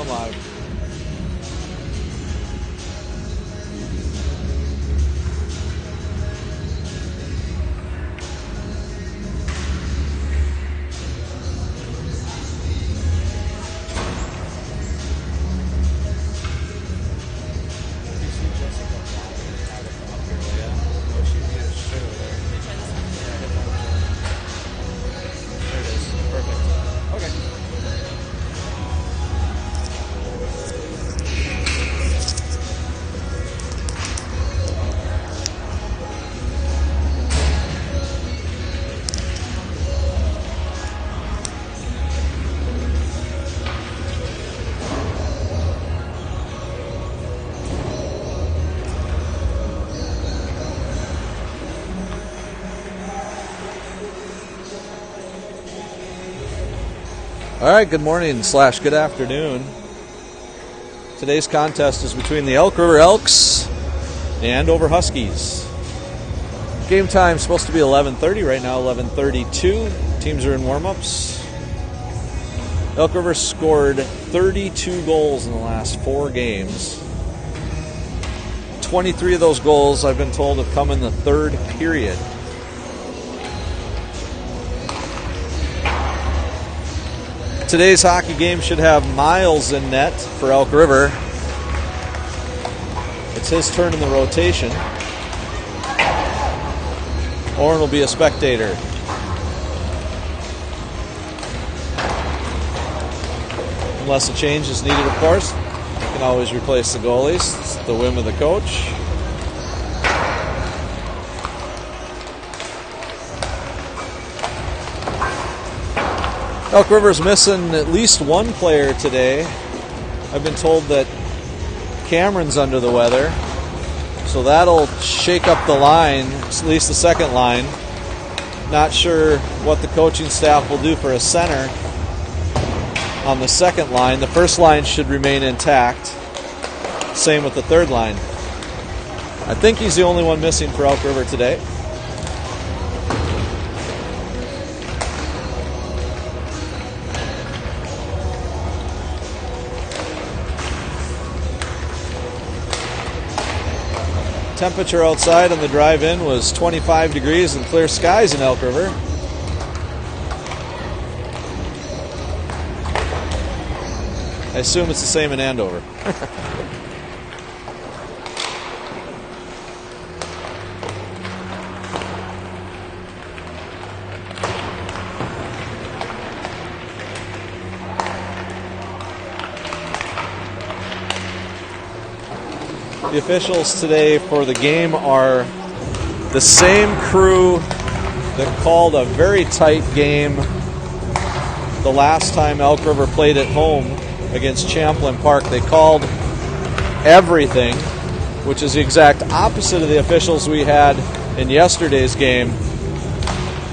going live. All right, good morning / good afternoon. Today's contest is between the Elk River Elks and Andover Huskies. Game time is supposed to be 11:30 right now, 11:32. Teams are in warm-ups. Elk River scored 32 goals in the last 4 games. 23 of those goals, I've been told, have come in the third period. Today's hockey game should have Miles in net for Elk River. It's his turn in the rotation. Oren will be a spectator. Unless a change is needed, of course. You can always replace the goalies. It's the whim of the coach. Elk River's missing at least one player today. I've been told that Cameron's under the weather, so that'll shake up the line, at least the second line. Not sure what the coaching staff will do for a center on the second line. The first line should remain intact. Same with the third line. I think he's the only one missing for Elk River today. Temperature outside on the drive-in was 25 degrees and clear skies in Elk River. I assume it's the same in Andover. The officials today for the game are the same crew that called a very tight game the last time Elk River played at home against Champlain Park. They called everything, which is the exact opposite of the officials we had in yesterday's game.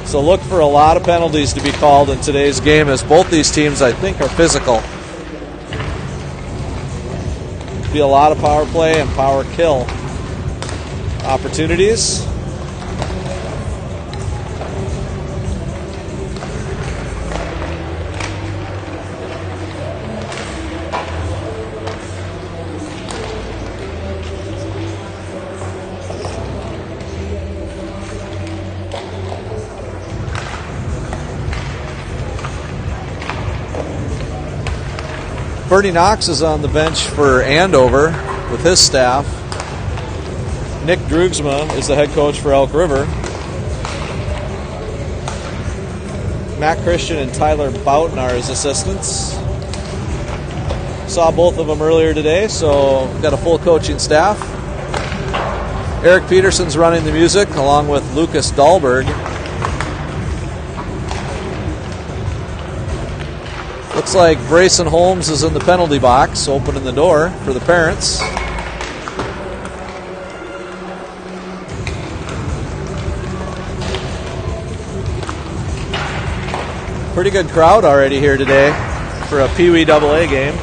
So look for a lot of penalties to be called in today's game, as both these teams, I think, are physical. Be a lot of power play and power kill opportunities. Bernie Knox is on the bench for Andover with his staff. Nick Drugsma is the head coach for Elk River. Matt Christian and Tyler Boughton are his assistants. Saw both of them earlier today, so got a full coaching staff. Eric Peterson's running the music along with Lucas Dahlberg. Looks like Brayson Holmes is in the penalty box, opening the door for the parents. Pretty good crowd already here today for a Pee Wee AA game.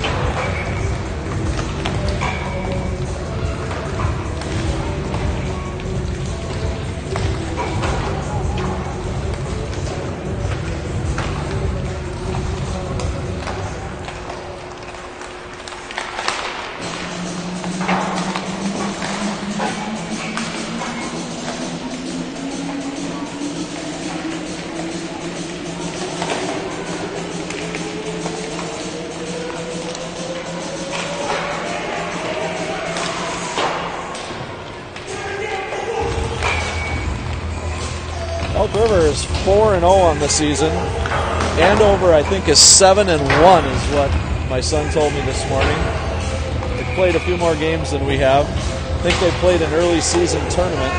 River is 4-0 on the season. Andover, I think, is 7-1 is what my son told me this morning. They played a few more games than we have. I think they played an early season tournament.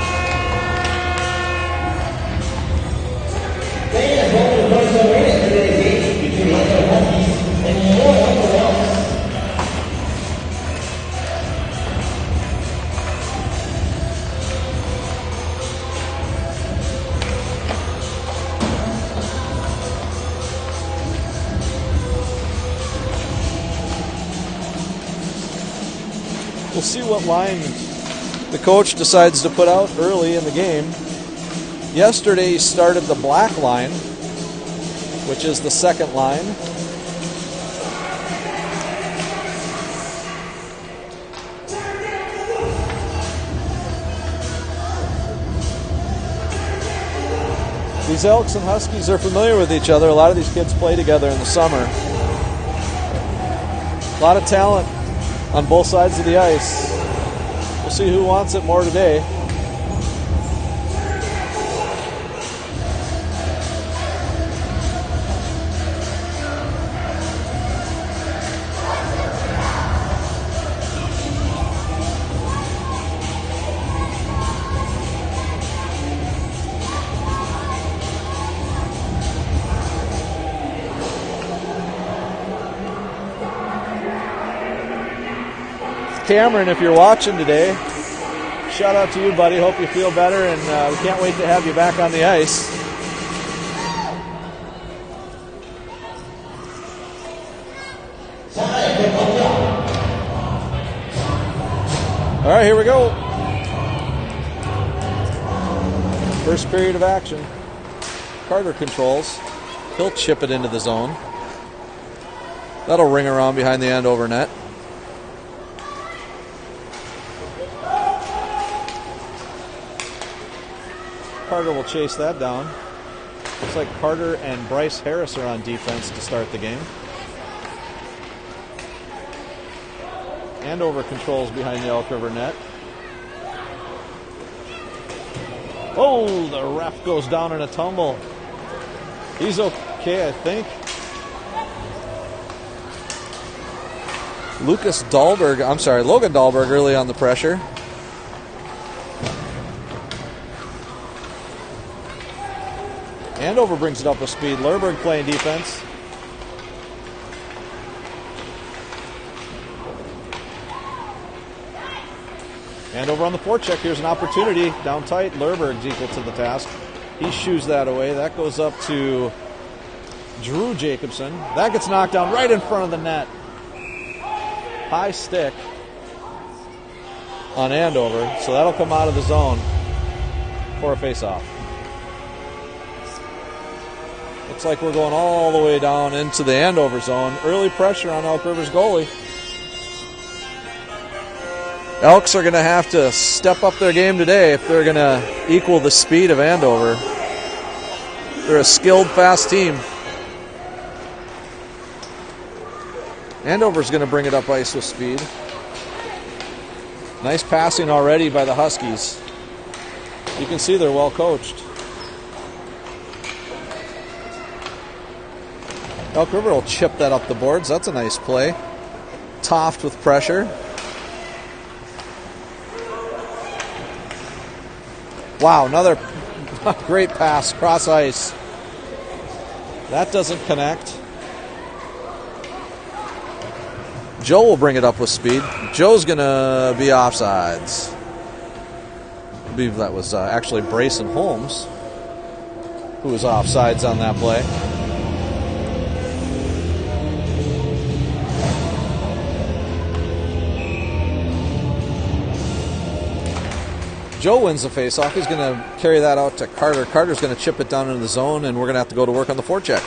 We'll see what line the coach decides to put out early in the game. Yesterday he started the black line, which is the second line. These Elks and Huskies are familiar with each other. A lot of these kids play together in the summer. A lot of talent on both sides of the ice. We'll see who wants it more today. Cameron, if you're watching today, shout out to you, buddy. Hope you feel better, and we can't wait to have you back on the ice. All right, here we go. First period of action. Carter controls. He'll chip it into the zone. That'll ring around behind the Andover net. Carter will chase that down. Looks like Carter and Bryce Harris are on defense to start the game. Andover controls behind the Elk River net. Oh, the ref goes down in a tumble. He's okay, I think. Logan Dahlberg early on the pressure. Andover brings it up with speed. Lerberg playing defense. Andover on the forecheck. Here's an opportunity. Down tight. Lerberg's equal to the task. He shoos that away. That goes up to Drew Jacobson. That gets knocked down right in front of the net. High stick on Andover. So that'll come out of the zone for a face-off. Looks like we're going all the way down into the Andover zone. Early pressure on Elk River's goalie. Elks are going to have to step up their game today if they're going to equal the speed of Andover. They're a skilled, fast team. Andover's going to bring it up ice with speed. Nice passing already by the Huskies. You can see they're well coached. Elk River will chip that up the boards. That's a nice play. Toft with pressure. Wow, another great pass, cross ice. That doesn't connect. Joe will bring it up with speed. Joe's going to be offsides. I believe that was actually Brayson Holmes who was offsides on that play. Joe wins the faceoff. He's going to carry that out to Carter. Carter's going to chip it down into the zone, and we're going to have to go to work on the forecheck.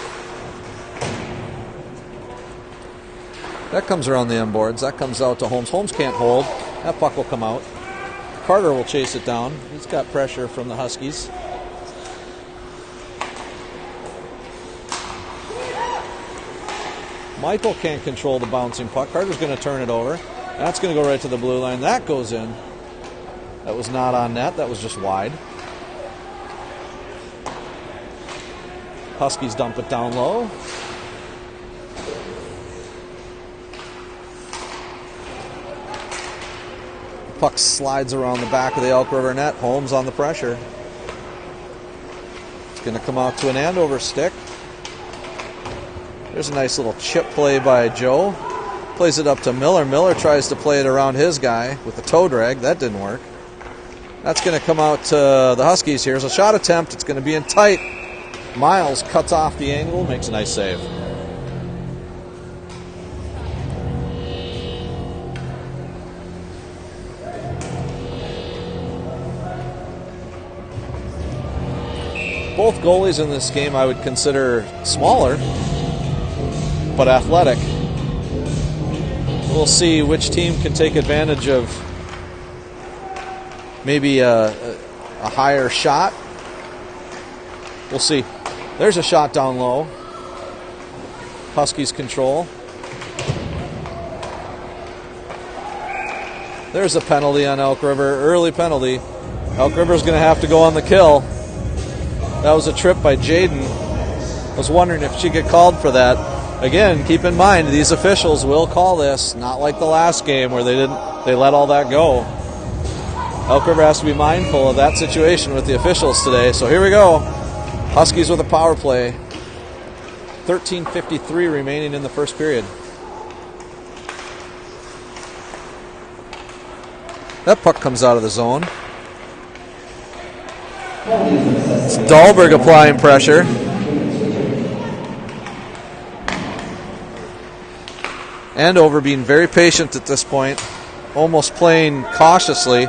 That comes around the end boards. That comes out to Holmes. Holmes can't hold. That puck will come out. Carter will chase it down. He's got pressure from the Huskies. Michael can't control the bouncing puck. Carter's going to turn it over. That's going to go right to the blue line. That goes in. That was not on net. That was just wide. Huskies dump it down low. Puck slides around the back of the Elk River net. Holmes on the pressure. It's going to come out to an Andover stick. There's a nice little chip play by Joe. Plays it up to Miller. Miller tries to play it around his guy with the toe drag. That didn't work. That's going to come out to the Huskies. Here's a shot attempt. It's going to be in tight. Miles cuts off the angle, makes a nice save. Both goalies in this game I would consider smaller, but athletic. We'll see which team can take advantage of maybe a higher shot. We'll see. There's a shot down low. Huskies control. There's a penalty on Elk River. Early penalty. Elk River's going to have to go on the kill. That was a trip by Jaden. I was wondering if she get called for that. Again, keep in mind, these officials will call this, not like the last game where they let all that go. Elk River has to be mindful of that situation with the officials today. So here we go. Huskies with a power play. 13:53 remaining in the first period. That puck comes out of the zone. It's Dahlberg applying pressure. Andover being very patient at this point, almost playing cautiously.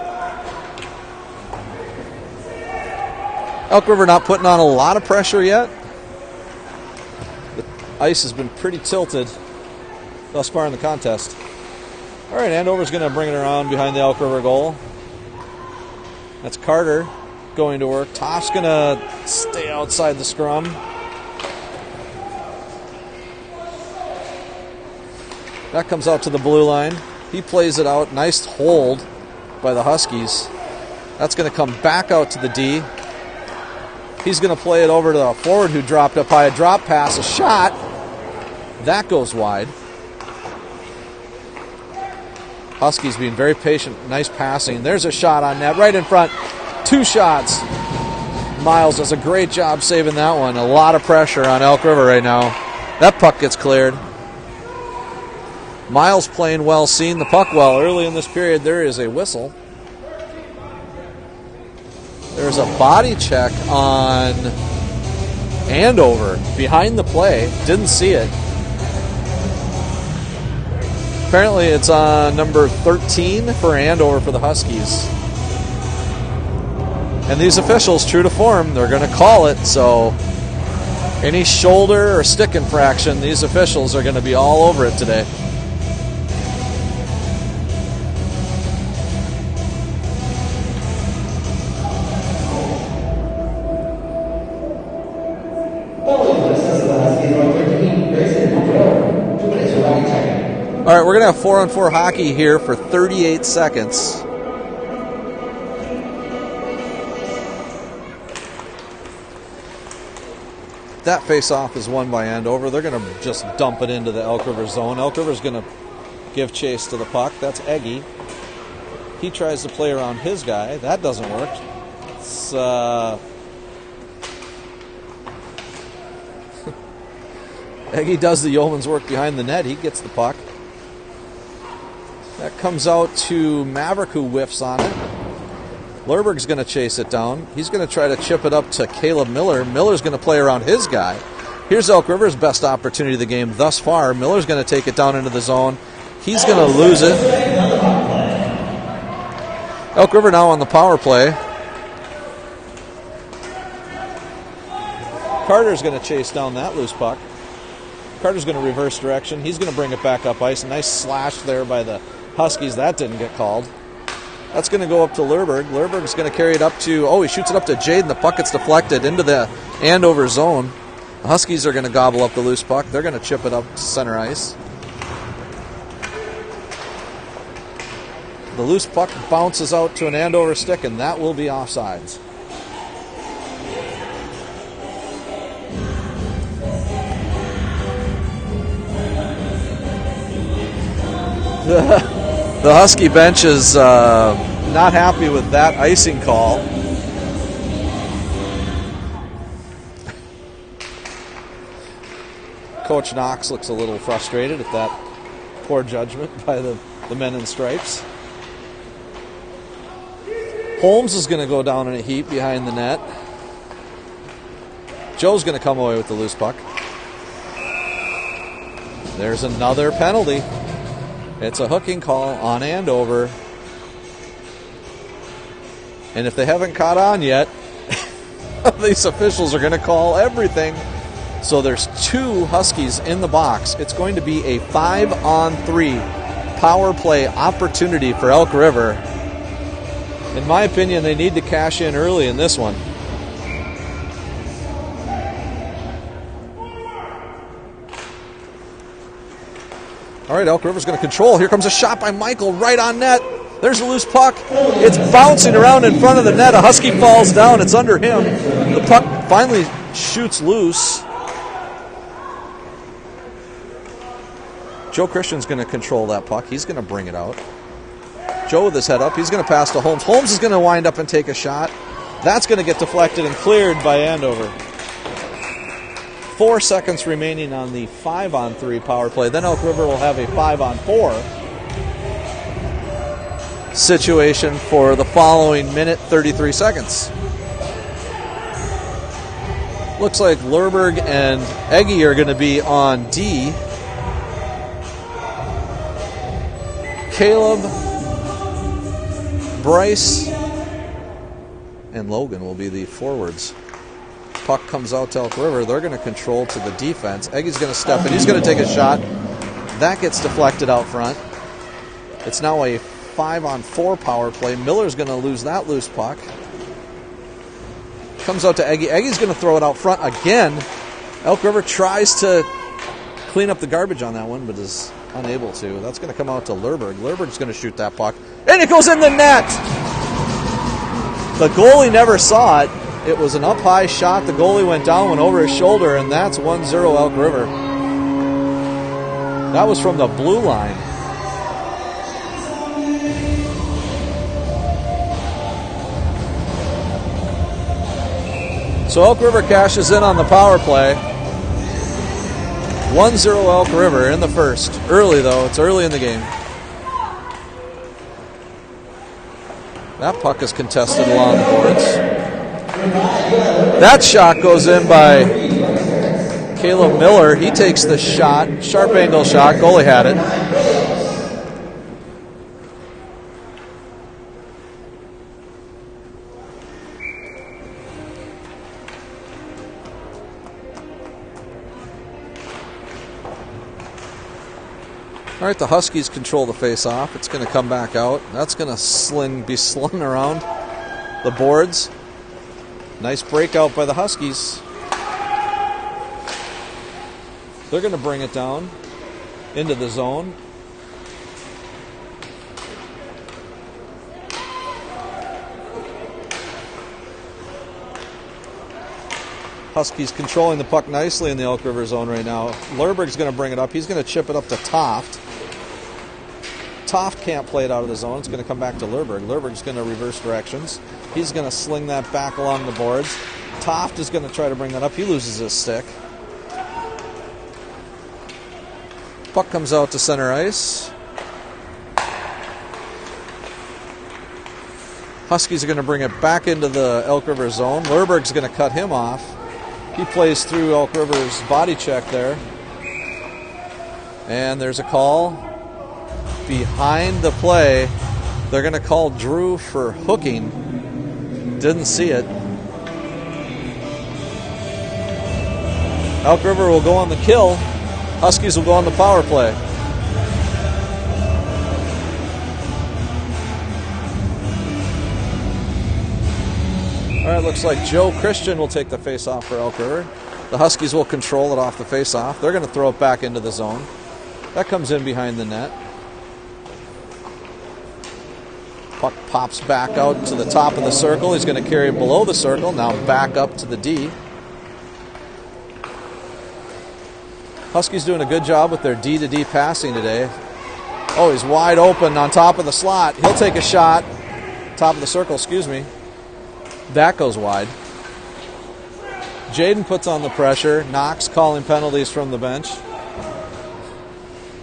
Elk River not putting on a lot of pressure yet. The ice has been pretty tilted thus far in the contest. All right, Andover's going to bring it around behind the Elk River goal. That's Carter going to work. Tosh's going to stay outside the scrum. That comes out to the blue line. He plays it out. Nice hold by the Huskies. That's going to come back out to the D. He's going to play it over to the forward who dropped up high. A drop pass, a shot. That goes wide. Huskies being very patient. Nice passing. There's a shot on net right in front. 2 shots. Miles does a great job saving that one. A lot of pressure on Elk River right now. That puck gets cleared. Miles playing well, seeing the puck well. Early in this period, there is a whistle. There's a body check on Andover behind the play. Didn't see it. Apparently it's on number 13 for Andover for the Huskies. And these officials, true to form, they're going to call it. So any shoulder or stick infraction, these officials are going to be all over it today. All right, we're going to have 4-on-4 hockey here for 38 seconds. That face-off is won by Andover. They're going to just dump it into the Elk River zone. Elk River's going to give chase to the puck. That's Eggy. He tries to play around his guy. That doesn't work. It's Eggy does the yeoman's work behind the net. He gets the puck. That comes out to Maverick, who whiffs on it. Lerberg's going to chase it down. He's going to try to chip it up to Caleb Miller. Miller's going to play around his guy. Here's Elk River's best opportunity of the game thus far. Miller's going to take it down into the zone. He's going to lose it. Elk River now on the power play. Carter's going to chase down that loose puck. Carter's going to reverse direction. He's going to bring it back up ice. A nice slash there by the Huskies. That didn't get called. That's going to go up to Lerberg. Lerberg's going to carry it up to, he shoots it up to Jaden. The puck gets deflected into the Andover zone. The Huskies are going to gobble up the loose puck. They're going to chip it up to center ice. The loose puck bounces out to an Andover stick, and that will be offsides. The Husky bench is not happy with that icing call. Coach Knox looks a little frustrated at that poor judgment by the men in stripes. Holmes is going to go down in a heap behind the net. Joe's going to come away with the loose puck. There's another penalty. It's a hooking call on Andover. And if they haven't caught on yet, these officials are going to call everything. So there's 2 Huskies in the box. It's going to be a 5-on-3 power play opportunity for Elk River. In my opinion, they need to cash in early in this one. All right, Elk River's going to control. Here comes a shot by Michael right on net. There's a loose puck. It's bouncing around in front of the net. A Husky falls down. It's under him. The puck finally shoots loose. Joe Christian's going to control that puck. He's going to bring it out. Joe with his head up. He's going to pass to Holmes. Holmes is going to wind up and take a shot. That's going to get deflected and cleared by Andover. 4 seconds remaining on the 5-on-3 power play. Then Elk River will have a 5-on-4 situation for the following minute, 33 seconds. Looks like Lerberg and Eggy are going to be on D. Caleb, Bryce, and Logan will be the forwards. Puck comes out to Elk River. They're going to control to the defense. Eggy's going to step in. He's going to take a shot. That gets deflected out front. It's now a 5-on-4 power play. Miller's going to lose that loose puck. Comes out to Eggy. Eggy's going to throw it out front again. Elk River tries to clean up the garbage on that one, but is unable to. That's going to come out to Lerberg. Lerberg's going to shoot that puck. And it goes in the net! The goalie never saw it. It was an up-high shot. The goalie went down, went over his shoulder, and that's 1-0 Elk River. That was from the blue line. So Elk River cashes in on the power play. 1-0 Elk River in the first. Early, though. It's early in the game. That puck is contested along the boards. That shot goes in by Caleb Miller. He takes the shot. Sharp angle shot. Goalie had it. All right, the Huskies control the face-off. It's going to come back out. That's going to be slung around the boards. Nice breakout by the Huskies. They're going to bring it down into the zone. Huskies controlling the puck nicely in the Elk River zone right now. Lerberg's going to bring it up. He's going to chip it up to Toft. Toft can't play it out of the zone. It's going to come back to Lerberg. Lerberg's going to reverse directions. He's going to sling that back along the boards. Toft is going to try to bring that up. He loses his stick. Puck comes out to center ice. Huskies are going to bring it back into the Elk River zone. Lerberg's going to cut him off. He plays through Elk River's body check there. And there's a call behind the play. They're going to call Drew for hooking. Didn't see it. Elk River will go on the kill. Huskies will go on the power play. All right, looks like Joe Christian will take the face-off for Elk River. The Huskies will control it off the face-off. They're going to throw it back into the zone. That comes in behind the net. Puck pops back out to the top of the circle. He's going to carry it below the circle. Now back up to the D. Huskies doing a good job with their D-to-D passing today. Oh, he's wide open on top of the slot. He'll take a shot. Top of the circle, excuse me. That goes wide. Jaden puts on the pressure. Knox calling penalties from the bench.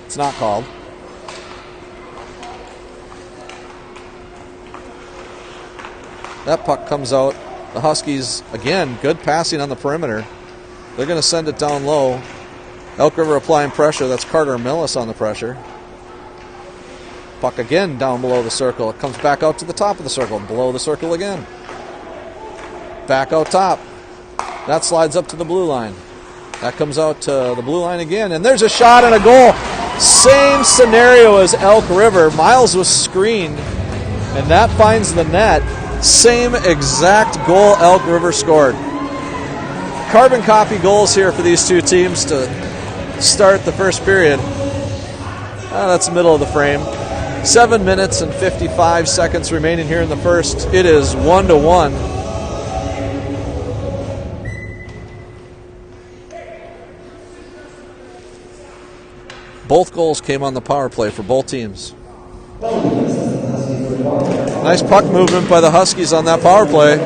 It's not called. That puck comes out. The Huskies, again, good passing on the perimeter. They're going to send it down low. Elk River applying pressure. That's Carter Millis on the pressure. Puck again down below the circle. It comes back out to the top of the circle. Below the circle again. Back out top. That slides up to the blue line. That comes out to the blue line again. And there's a shot and a goal. Same scenario as Elk River. Miles was screened. And that finds the net. Same exact goal Elk River scored. Carbon copy goals here for these two teams to start the first period. That's middle of the frame. 7 minutes and 55 seconds remaining here in the first. It is 1-1. Both goals came on the power play for both teams. Nice puck movement by the Huskies on that power play.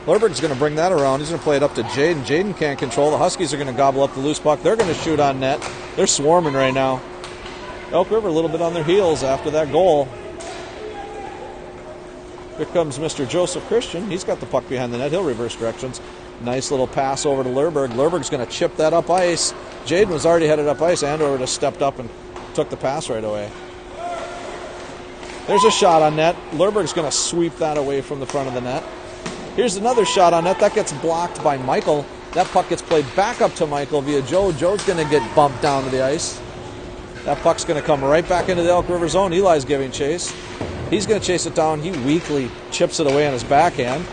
Lerberg's going to bring that around. He's going to play it up to Jaden. Jaden can't control. The Huskies are going to gobble up the loose puck. They're going to shoot on net. They're swarming right now. Elk River a little bit on their heels after that goal. Here comes Mr. Joseph Christian. He's got the puck behind the net. He'll reverse directions. Nice little pass over to Lerberg. Lerberg's going to chip that up ice. Jaden was already headed up ice. Andover just stepped up and took the pass right away. There's a shot on net. Lerberg's going to sweep that away from the front of the net. Here's another shot on net. That gets blocked by Michael. That puck gets played back up to Michael via Joe. Joe's going to get bumped down to the ice. That puck's going to come right back into the Elk River zone. Eli's giving chase. He's going to chase it down. He weakly chips it away on his backhand.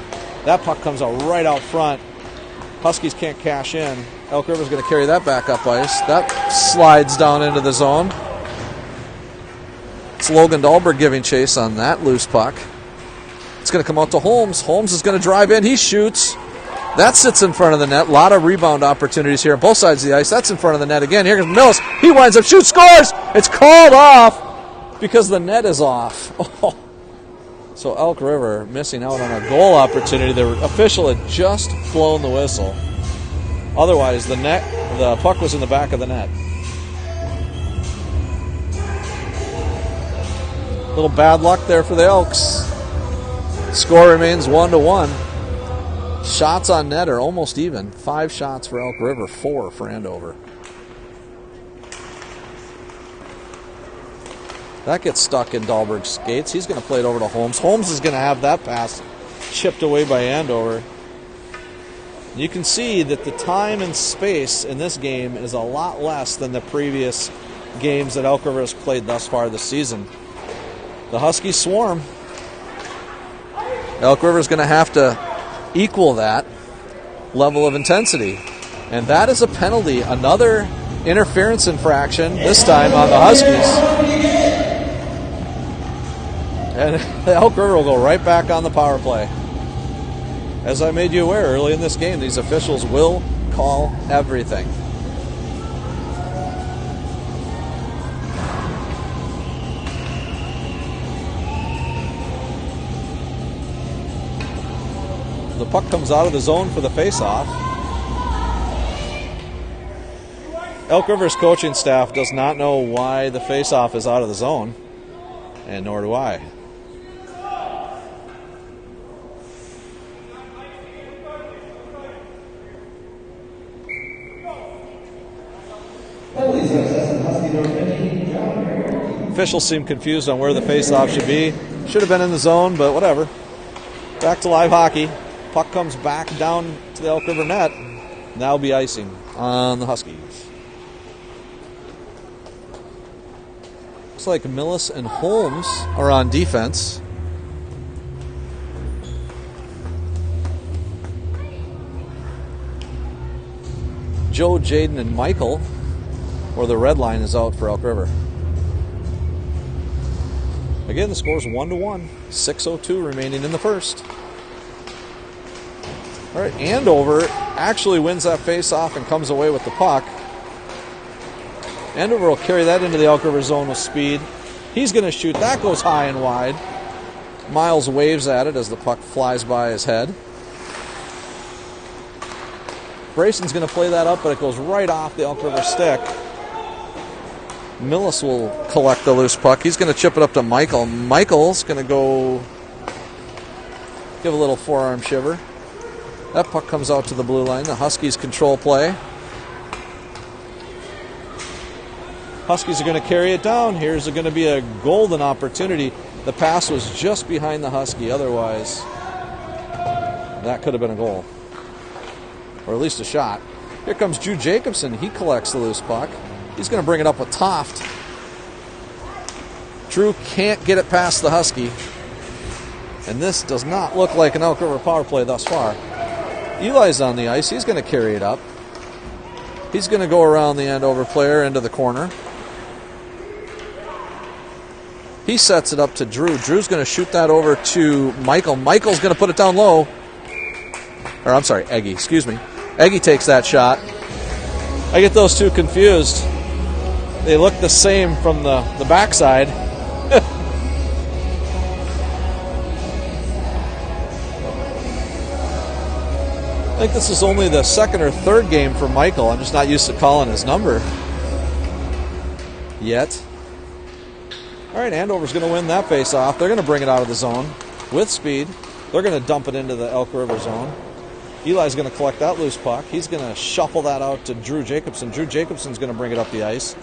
That puck comes out right out front. Huskies can't cash in. Elk River's going to carry that back up ice. That slides down into the zone. It's Logan Dahlberg giving chase on that loose puck. It's going to come out to Holmes. Holmes is going to drive in. He shoots. That sits in front of the net. A lot of rebound opportunities here on both sides of the ice. That's in front of the net again. Here comes Mills. He winds up, shoots, scores. It's called off because the net is off. Oh. So Elk River missing out on a goal opportunity. The official had just blown the whistle. Otherwise, the puck was in the back of the net. Little bad luck there for the Elks. Score remains 1-1. Shots on net are almost even. 5 shots for Elk River, 4 for Andover. That gets stuck in Dahlberg's skates. He's going to play it over to Holmes. Holmes is going to have that pass chipped away by Andover. You can see that the time and space in this game is a lot less than the previous games that Elk River has played thus far this season. The Huskies swarm. Elk River is going to have to equal that level of intensity. And that is a penalty. Another interference infraction, this time on the Huskies. And Elk River will go right back on the power play. As I made you aware early in this game, these officials will call everything. The puck comes out of the zone for the face-off. Elk River's coaching staff does not know why the face-off is out of the zone, and nor do I. Officials seem confused on where the face-off should be. Should have been in the zone, but whatever. Back to live hockey. Puck comes back down to the Elk River net. Now be icing on the Huskies. Looks like Millis and Holmes are on defense. Joe, Jaden, and Michael, or the red line, is out for Elk River. Again, the score is 1-1. 6:02 remaining in the first. All right, Andover actually wins that face-off and comes away with the puck. Andover will carry that into the Elk River zone with speed. He's going to shoot. That goes high and wide. Miles waves at it as the puck flies by his head. Brayson's going to play that up, but it goes right off the Elk River stick. Millis will collect the loose puck. He's going to chip it up to Michael. Michael's going to go give a little forearm shiver. That puck comes out to the blue line. The Huskies control play. Huskies are going to carry it down. Here's going to be a golden opportunity. The pass was just behind the Husky. Otherwise, that could have been a goal. Or at least a shot. Here comes Drew Jacobson. He collects the loose puck. He's going to bring it up with Toft. Drew can't get it past the Husky. And this does not look like an Elk River power play thus far. Eli's on the ice. He's going to carry it up. He's going to go around the Andover player into the corner. He sets it up to Drew. Drew's going to shoot that over to Michael. Michael's going to put it down low. Or I'm sorry, Eggy. Excuse me. Eggy takes that shot. I get those two confused. They look the same from the backside. I think this is only the second or third game for Michael. I'm just not used to calling his number yet. All right, Andover's going to win that face-off. They're going to bring it out of the zone with speed. They're going to dump it into the Elk River zone. Eli's going to collect that loose puck. He's going to shuffle that out to Drew Jacobson. Drew Jacobson's going to bring it up the ice.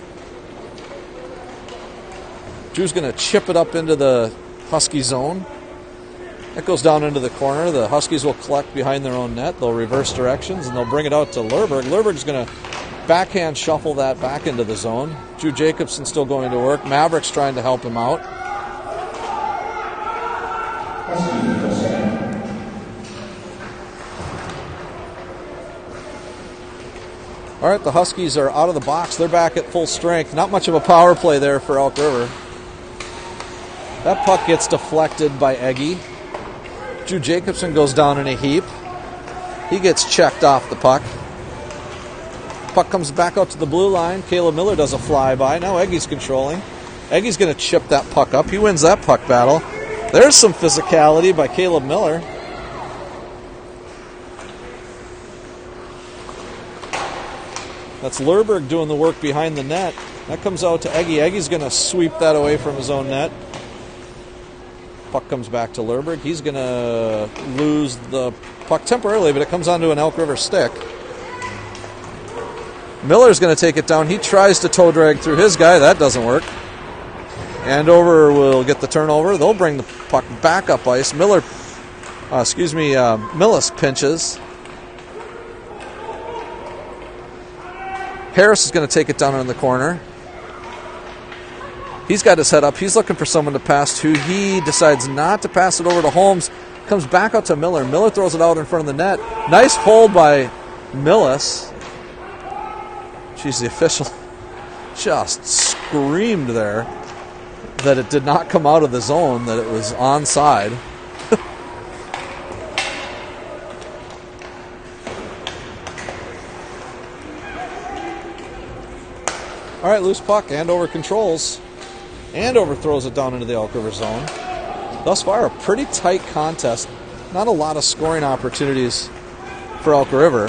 Drew's going to chip it up into the Husky zone. That goes down into the corner. The Huskies will collect behind their own net. They'll reverse directions, and they'll bring it out to Lerberg. Lerberg's going to backhand shuffle that back into the zone. Drew Jacobson still going to work. Maverick's trying to help him out. All right, the Huskies are out of the box. They're back at full strength. Not much of a power play there for Elk River. That puck gets deflected by Eggy. Drew Jacobson goes down in a heap. He gets checked off the puck. Puck comes back out to the blue line. Caleb Miller does a flyby. Now Eggy's controlling. Eggy's going to chip that puck up. He wins that puck battle. There's some physicality by Caleb Miller. That's Lerberg doing the work behind the net. That comes out to Eggy. Eggy's going to sweep that away from his own net. Puck comes back to Lerberg. He's going to lose the puck temporarily, but it comes onto an Elk River stick. Miller's going to take it down. He tries to toe drag through his guy. That doesn't work. Andover will get the turnover. They'll bring the puck back up ice. Millis pinches. Harris is going to take it down in the corner. He's got his head up. He's looking for someone to pass to. He decides not to pass it over to Holmes. Comes back out to Miller. Miller throws it out in front of the net. Nice hold by Millis. Jeez, the official just screamed there that it did not come out of the zone, that it was onside. All right, loose puck. Andover controls. Andover throws it down into the Elk River zone. Thus far, a pretty tight contest. Not a lot of scoring opportunities for Elk River.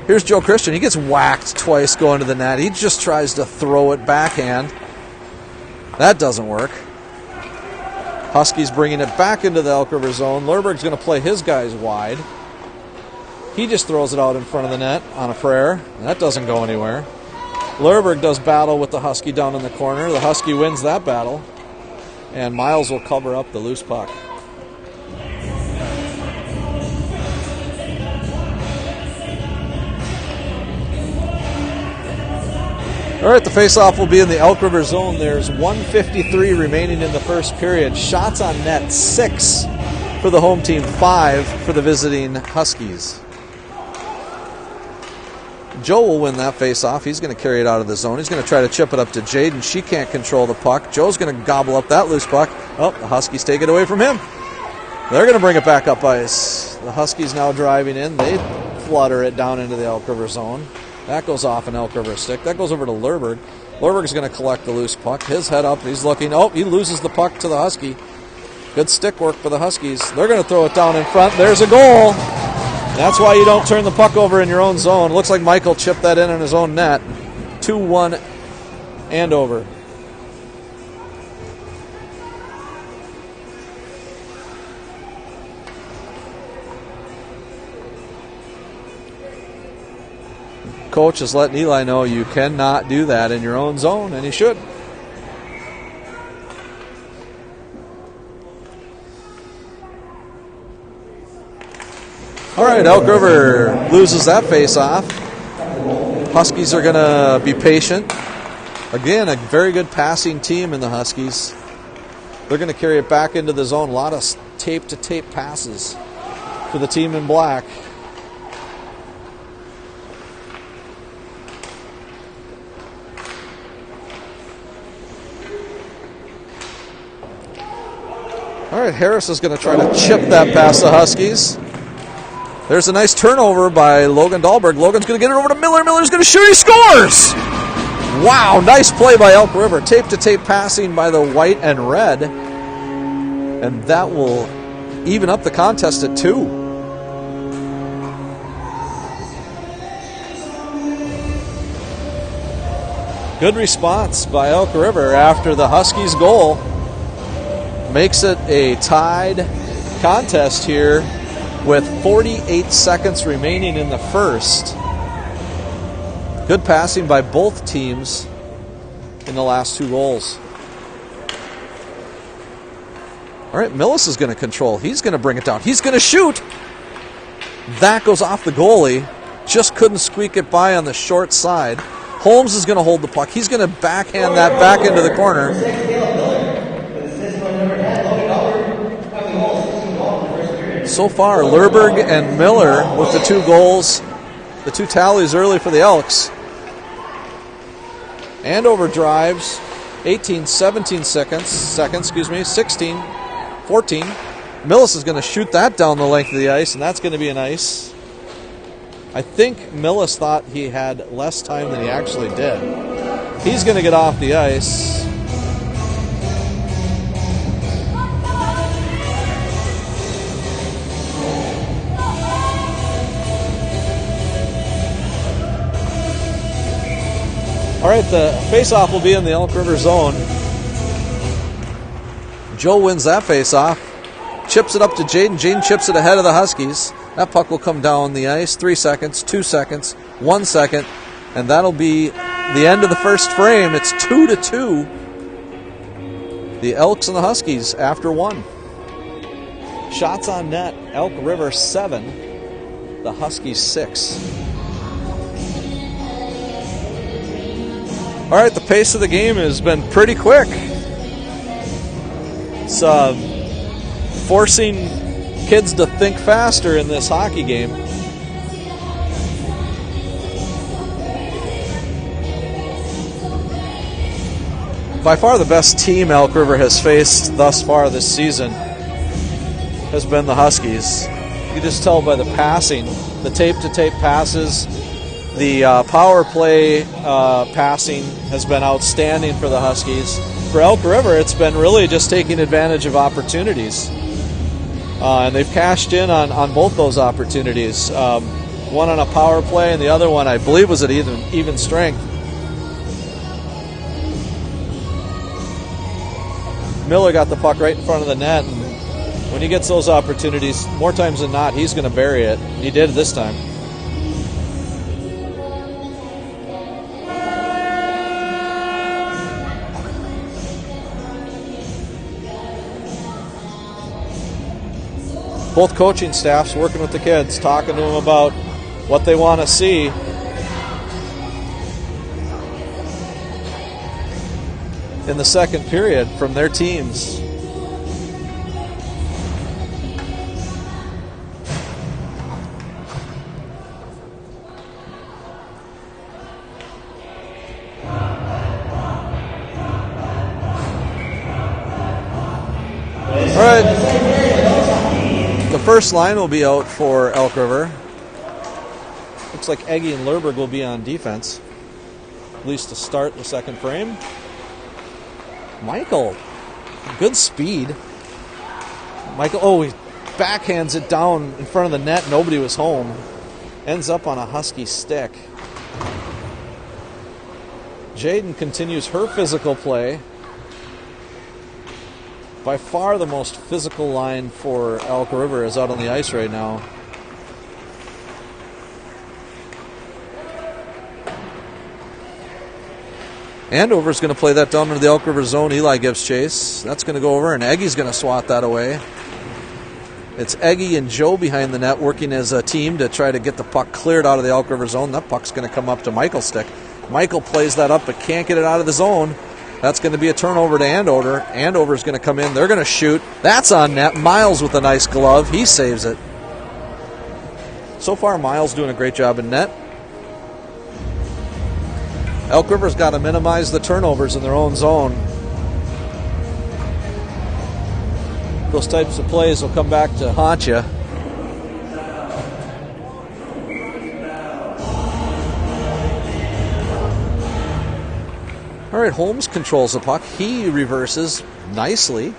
Here's Joe Christian. He gets whacked twice going to the net. He just tries to throw it backhand. That doesn't work. Huskies bringing it back into the Elk River zone. Lerberg's going to play his guys wide. He just throws it out in front of the net on a prayer. And that doesn't go anywhere. Lerberg does battle with the Husky down in the corner. The Husky wins that battle. And Miles will cover up the loose puck. All right, the faceoff will be in the Elk River zone. There's 1:53 remaining in the first period. Shots on net, 6 for the home team, 5 for the visiting Huskies. Joe will win that faceoff. He's going to carry it out of the zone. He's going to try to chip it up to Jaden. She can't control the puck. Joe's going to gobble up that loose puck. Oh, the Huskies take it away from him. They're going to bring it back up ice. The Huskies now driving in. They flutter it down into the Elk River zone. That goes off an Elk River stick. That goes over to Lerberg. Lerberg's going to collect the loose puck. His head up. He's looking. Oh, he loses the puck to the Husky. Good stick work for the Huskies. They're going to throw it down in front. There's a goal. That's why you don't turn the puck over in your own zone. Looks like Michael chipped that in his own net. 2-1 Andover. Coach is letting Eli know you cannot do that in your own zone, and he should. All right, Elk River loses that face-off. Huskies are going to be patient. Again, a very good passing team in the Huskies. They're going to carry it back into the zone. A lot of tape-to-tape passes for the team in black. All right, Harris is going to try to chip that past the Huskies. There's a nice turnover by Logan Dahlberg. Logan's going to get it over to Miller. Miller's going to shoot. He scores! Wow, nice play by Elk River. Tape-to-tape passing by the white and red. And that will even up the contest at 2. Good response by Elk River after the Huskies' goal. Makes it a tied contest here with 48 seconds remaining in the first. Good passing by both teams in the last 2 goals. All right, Millis is going to control. He's going to bring it down. He's going to shoot. That goes off the goalie. Just couldn't squeak it by on the short side. Holmes is going to hold the puck. He's going to backhand that back into the corner. So far, Lerberg and Miller with the 2 goals, the 2 tallies early for the Elks. Andover drives 17 seconds, 16, 14. Millis is going to shoot that down the length of the ice, and that's going to be an ice. I think Millis thought he had less time than he actually did. He's going to get off the ice. All right, the face-off will be in the Elk River zone. Joe wins that face-off. Chips it up to Jaden. Jaden chips it ahead of the Huskies. That puck will come down the ice. 3 seconds, 2 seconds, 1 second. And that'll be the end of the first frame. It's 2-2. The Elks and the Huskies after 1. Shots on net, Elk River 7. The Huskies 6. All right, the pace of the game has been pretty quick. It's forcing kids to think faster in this hockey game. By far the best team Elk River has faced thus far this season has been the Huskies. You can just tell by the passing, the tape-to-tape passes. The power play passing has been outstanding for the Huskies. For Elk River, it's been really just taking advantage of opportunities. And they've cashed in on both those opportunities. One on a power play and the other one, I believe, was at even strength. Miller got the puck right in front of the net. And when he gets those opportunities, more times than not, he's going to bury it. He did this time. Both coaching staffs working with the kids, talking to them about what they want to see. In the second period from their teams. All right. The First line will be out for Elk River. Looks like Eggy and Lerberg will be on defense, at least to start the second frame. Michael, good speed. Michael, he backhands it down in front of the net. Nobody was home. Ends up on a Husky stick. Jaden continues her physical play. By far the most physical line for Elk River is out on the ice right now. Andover's going to play that down into the Elk River zone. Eli gives chase. That's going to go over, and Eggy's going to swat that away. It's Eggy and Joe behind the net working as a team to try to get the puck cleared out of the Elk River zone. That puck's going to come up to Michael's stick. Michael plays that up but can't get it out of the zone. That's going to be a turnover to Andover. Andover's going to come in. They're going to shoot. That's on net. Miles with a nice glove. He saves it. So far, Miles doing a great job in net. Elk River's got to minimize the turnovers in their own zone. Those types of plays will come back to haunt you. All right, Holmes controls the puck. He reverses nicely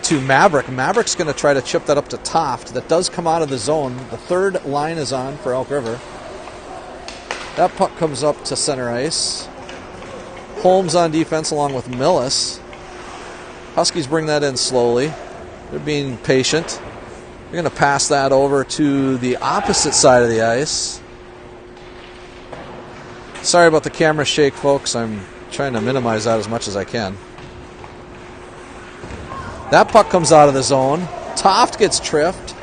to Maverick. Maverick's going to try to chip that up to Toft. That does come out of the zone. The third line is on for Elk River. That puck comes up to center ice. Holmes on defense along with Millis. Huskies bring that in slowly. They're being patient. They're going to pass that over to the opposite side of the ice. Sorry about the camera shake, folks. I'm trying to minimize that as much as I can. That puck comes out of the zone. Toft gets tripped.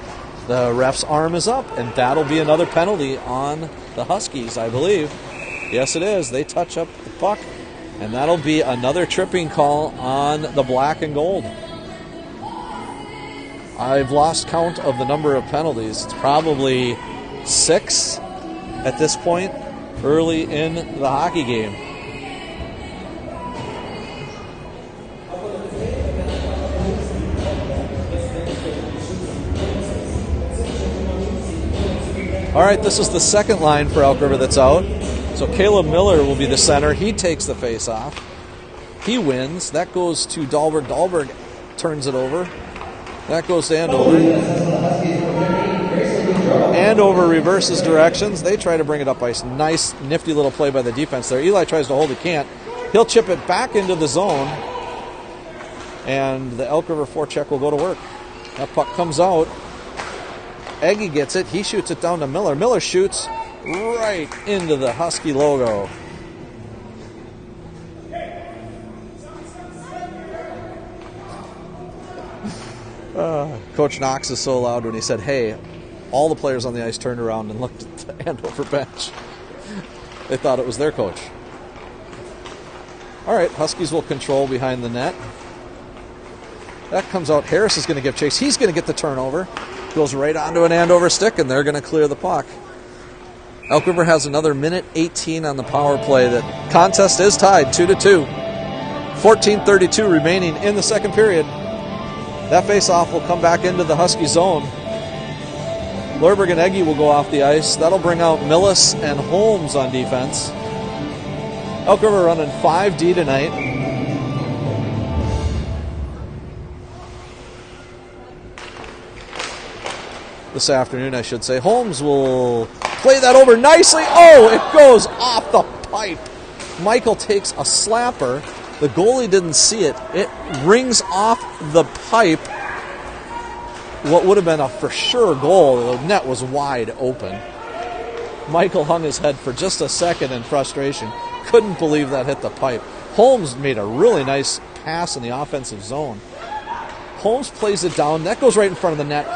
The ref's arm is up, and that'll be another penalty on the Huskies, I believe. Yes, it is. They touch up the puck, and that'll be another tripping call on the black and gold. I've lost count of the number of penalties. It's probably 6 at this point, early in the hockey game. All right, this is the second line for Elk River that's out. So Caleb Miller will be the center. He takes the face-off. He wins. That goes to Dahlberg. Dahlberg turns it over. That goes to Andover. Andover reverses directions. They try to bring it up ice. Nice, nifty little play by the defense there. Eli tries to hold it, can't. He'll chip it back into the zone, and the Elk River forecheck will go to work. That puck comes out. Eggy gets it. He shoots it down to Miller. Miller shoots right into the Husky logo. Coach Knox is so loud when he said, hey, all the players on the ice turned around and looked at the Andover bench. They thought it was their coach. All right, Huskies will control behind the net. That comes out. Harris is going to give chase. He's going to get the turnover. Goes right onto an Andover stick, and they're going to clear the puck. Elk River has another minute 18 on the power play. The contest is tied 2-2. 14:32 remaining in the second period. That face-off will come back into the Husky zone. Lerberg and Eggy will go off the ice. That'll bring out Millis and Holmes on defense. Elk River running 5D tonight. This afternoon, I should say. Holmes will play that over nicely. Oh, it goes off the pipe. Michael takes a slapper. The goalie didn't see it. It rings off the pipe. What would have been a for sure goal. The net was wide open. Michael hung his head for just a second in frustration. Couldn't believe that hit the pipe. Holmes made a really nice pass in the offensive zone. Holmes plays it down. That goes right in front of the net.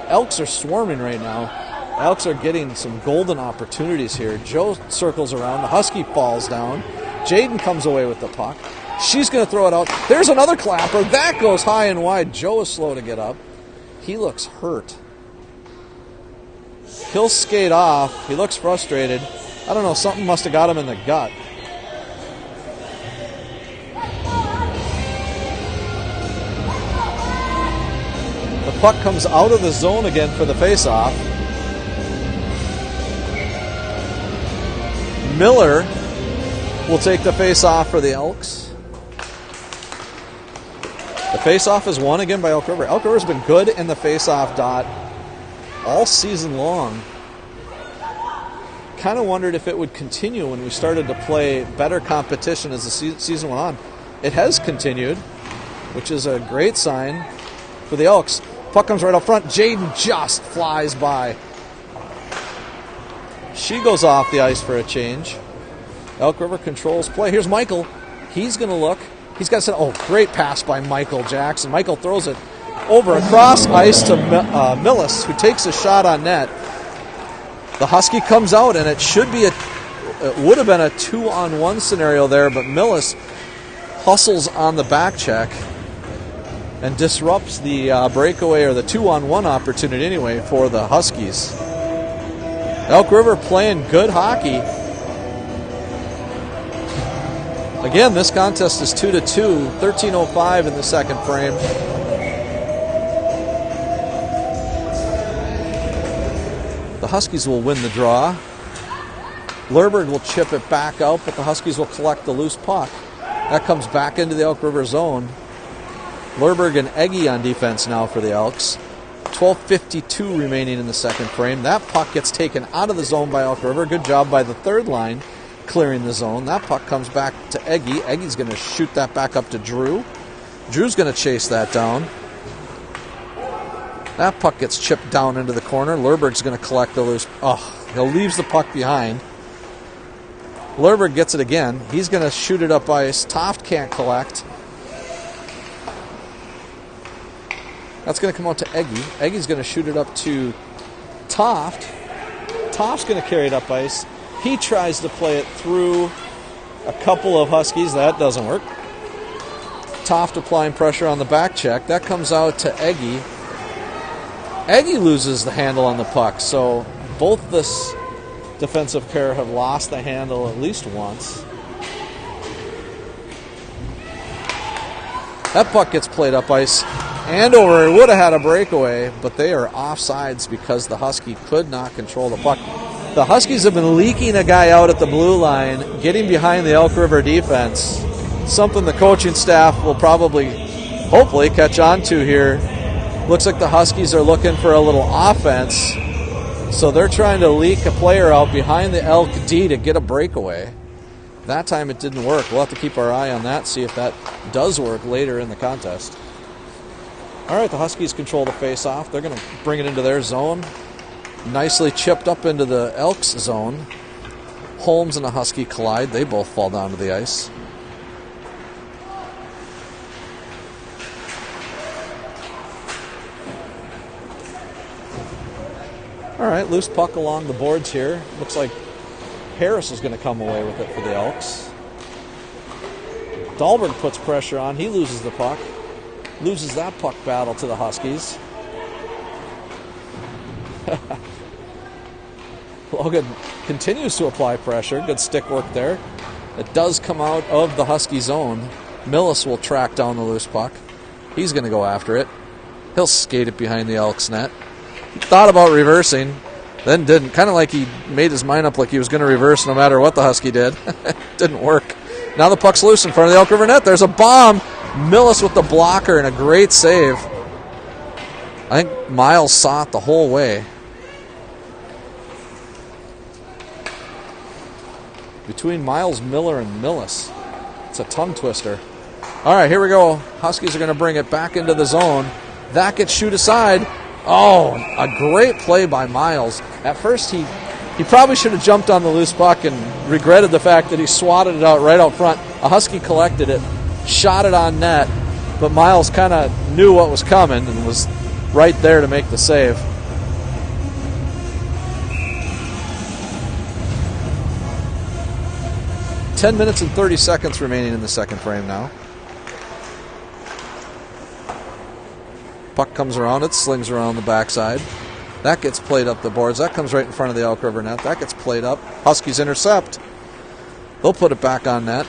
Elks are swarming right now. Elks are getting some golden opportunities here. Joe circles around. The Husky falls down. Jaden comes away with the puck. She's going to throw it out. There's another clapper. That goes high and wide. Joe is slow to get up. He looks hurt. He'll skate off. He looks frustrated. I don't know. Something must have got him in the gut. The Puck comes out of the zone again for the faceoff. Miller will take the faceoff for the Elks. The faceoff is won again by Elk River. Elk River's been good in the faceoff dot all season long. Kind of wondered if it would continue when we started to play better competition as the season went on. It has continued, which is a great sign for the Elks. Puck comes right up front. Jaden just flies by. She goes off the ice for a change. Elk River controls play. Here's Michael. He's going to look. He's got some. Oh, great pass by Michael Jackson. Michael throws it over across ice to Millis, who takes a shot on net. The Husky comes out, and it would have been a 2-on-1 scenario there, but Millis hustles on the back check and disrupts the breakaway, or the 2-on-1 opportunity anyway, for the Huskies. Elk River playing good hockey. Again, this contest is 2-2, 13:05 in the second frame. The Huskies will win the draw. Lerberg will chip it back out, but the Huskies will collect the loose puck. That comes back into the Elk River zone. Lerberg and Eggy on defense now for the Elks. 12:52 remaining in the second frame. That puck gets taken out of the zone by Elk River. Good job by the third line clearing the zone. That puck comes back to Eggy. Eggy's going to shoot that back up to Drew. Drew's going to chase that down. That puck gets chipped down into the corner. Lerberg's going to collect the loose. He leaves the puck behind. Lerberg gets it again. He's going to shoot it up ice. Toft can't collect. That's going to come out to Eggy. Eggy's going to shoot it up to Toft. Toft's going to carry it up ice. He tries to play it through a couple of Huskies. That doesn't work. Toft applying pressure on the back check. That comes out to Eggy. Eggy loses the handle on the puck, so both this defensive pair have lost the handle at least once. That puck gets played up ice. Andover would have had a breakaway, but they are offsides because the Husky could not control the puck. The Huskies have been leaking a guy out at the blue line, getting behind the Elk River defense. Something the coaching staff will probably, hopefully, catch on to here. Looks like the Huskies are looking for a little offense, so they're trying to leak a player out behind the Elk D to get a breakaway. That time it didn't work. We'll have to keep our eye on that, see if that does work later in the contest. All right, the Huskies control the face-off. They're going to bring it into their zone. Nicely chipped up into the Elks zone. Holmes and a Husky collide. They both fall down to the ice. All right, loose puck along the boards here. Looks like Harris is going to come away with it for the Elks. Dahlberg puts pressure on. He loses the puck. Loses that puck battle to the Huskies. Logan continues to apply pressure. Good stick work there. It does come out of the Husky zone. Millis will track down the loose puck. He's going to go after it. He'll skate it behind the Elks net. He thought about reversing, then didn't. Kind of like he made his mind up like he was going to reverse no matter what the Husky did. Didn't work. Now the puck's loose in front of the Elk River net. There's a bomb. Millis with the blocker and a great save. I think Miles saw it the whole way. Between Miles, Miller, and Millis. It's a tongue twister. All right, here we go. Huskies are going to bring it back into the zone. That gets shoot aside. Oh, a great play by Miles. At first, he probably should have jumped on the loose puck and regretted the fact that he swatted it out right out front. A Husky collected it, shot it on net, but Miles kind of knew what was coming and was right there to make the save. "10 minutes and 30 seconds remaining in the second frame now. Puck comes around, it slings around the backside. That gets played up the boards. That comes right in front of the Elk River net. That gets played up. Huskies intercept. They'll put it back on net.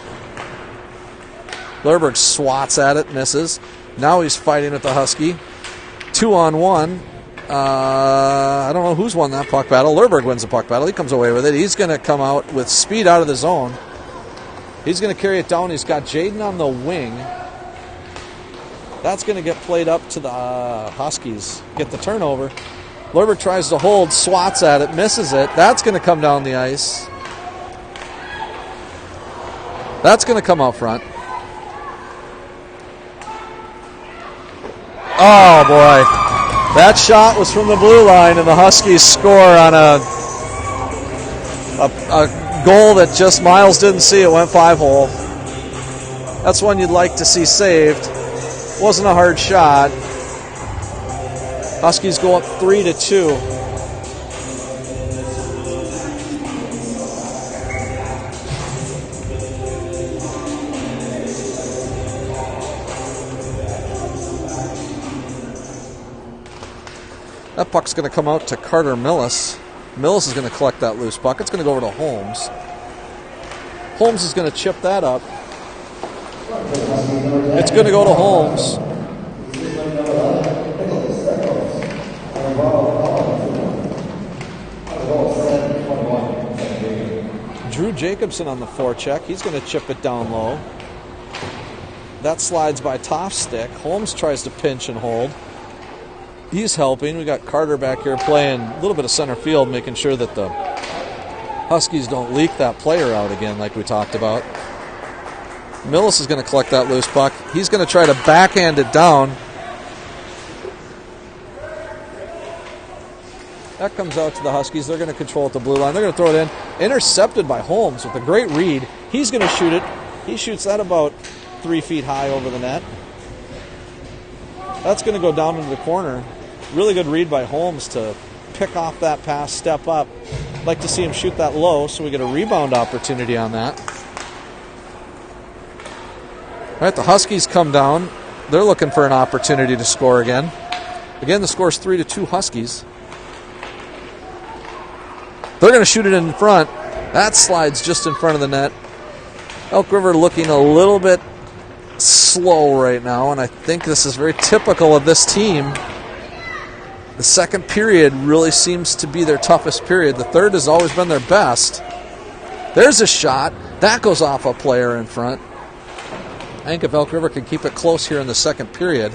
Lerberg swats at it, misses. Now he's fighting with the Husky. 2-on-1. I don't know who's won that puck battle. Lerberg wins the puck battle. He comes away with it. He's going to come out with speed out of the zone. He's going to carry it down. He's got Jaden on the wing. That's going to get played up to the Huskies. Get the turnover. Lerberg tries to hold, swats at it, misses it. That's going to come down the ice. That's going to come out front. Oh, boy. That shot was from the blue line, and the Huskies score on a goal that just Miles didn't see. It went 5-hole. That's one you'd like to see saved. Wasn't a hard shot. Huskies go up 3-2. That puck's going to come out to Carter Millis. Millis is going to collect that loose puck. It's going to go over to Holmes. Holmes is going to chip that up. It's going to go to Holmes. Drew Jacobson on the forecheck. He's going to chip it down low. That slides by Toff's stick. Holmes tries to pinch and hold. He's helping. We got Carter back here playing a little bit of center field, making sure that the Huskies don't leak that player out again like we talked about. Millis is going to collect that loose puck. He's going to try to backhand it down. That comes out to the Huskies. They're going to control at the blue line. They're going to throw it in. Intercepted by Holmes with a great read. He's going to shoot it. He shoots that about 3 feet high over the net. That's going to go down into the corner. Really good read by Holmes to pick off that pass, step up. I'd like to see him shoot that low, so we get a rebound opportunity on that. All right, the Huskies come down. They're looking for an opportunity to score again. Again, the score's 3-2 Huskies. They're going to shoot it in front. That slides just in front of the net. Elk River looking a little bit slow right now, and I think this is very typical of this team. The second period really seems to be their toughest period. The third has always been their best. There's a shot. That goes off a player in front. I think if Elk River can keep it close here in the second period,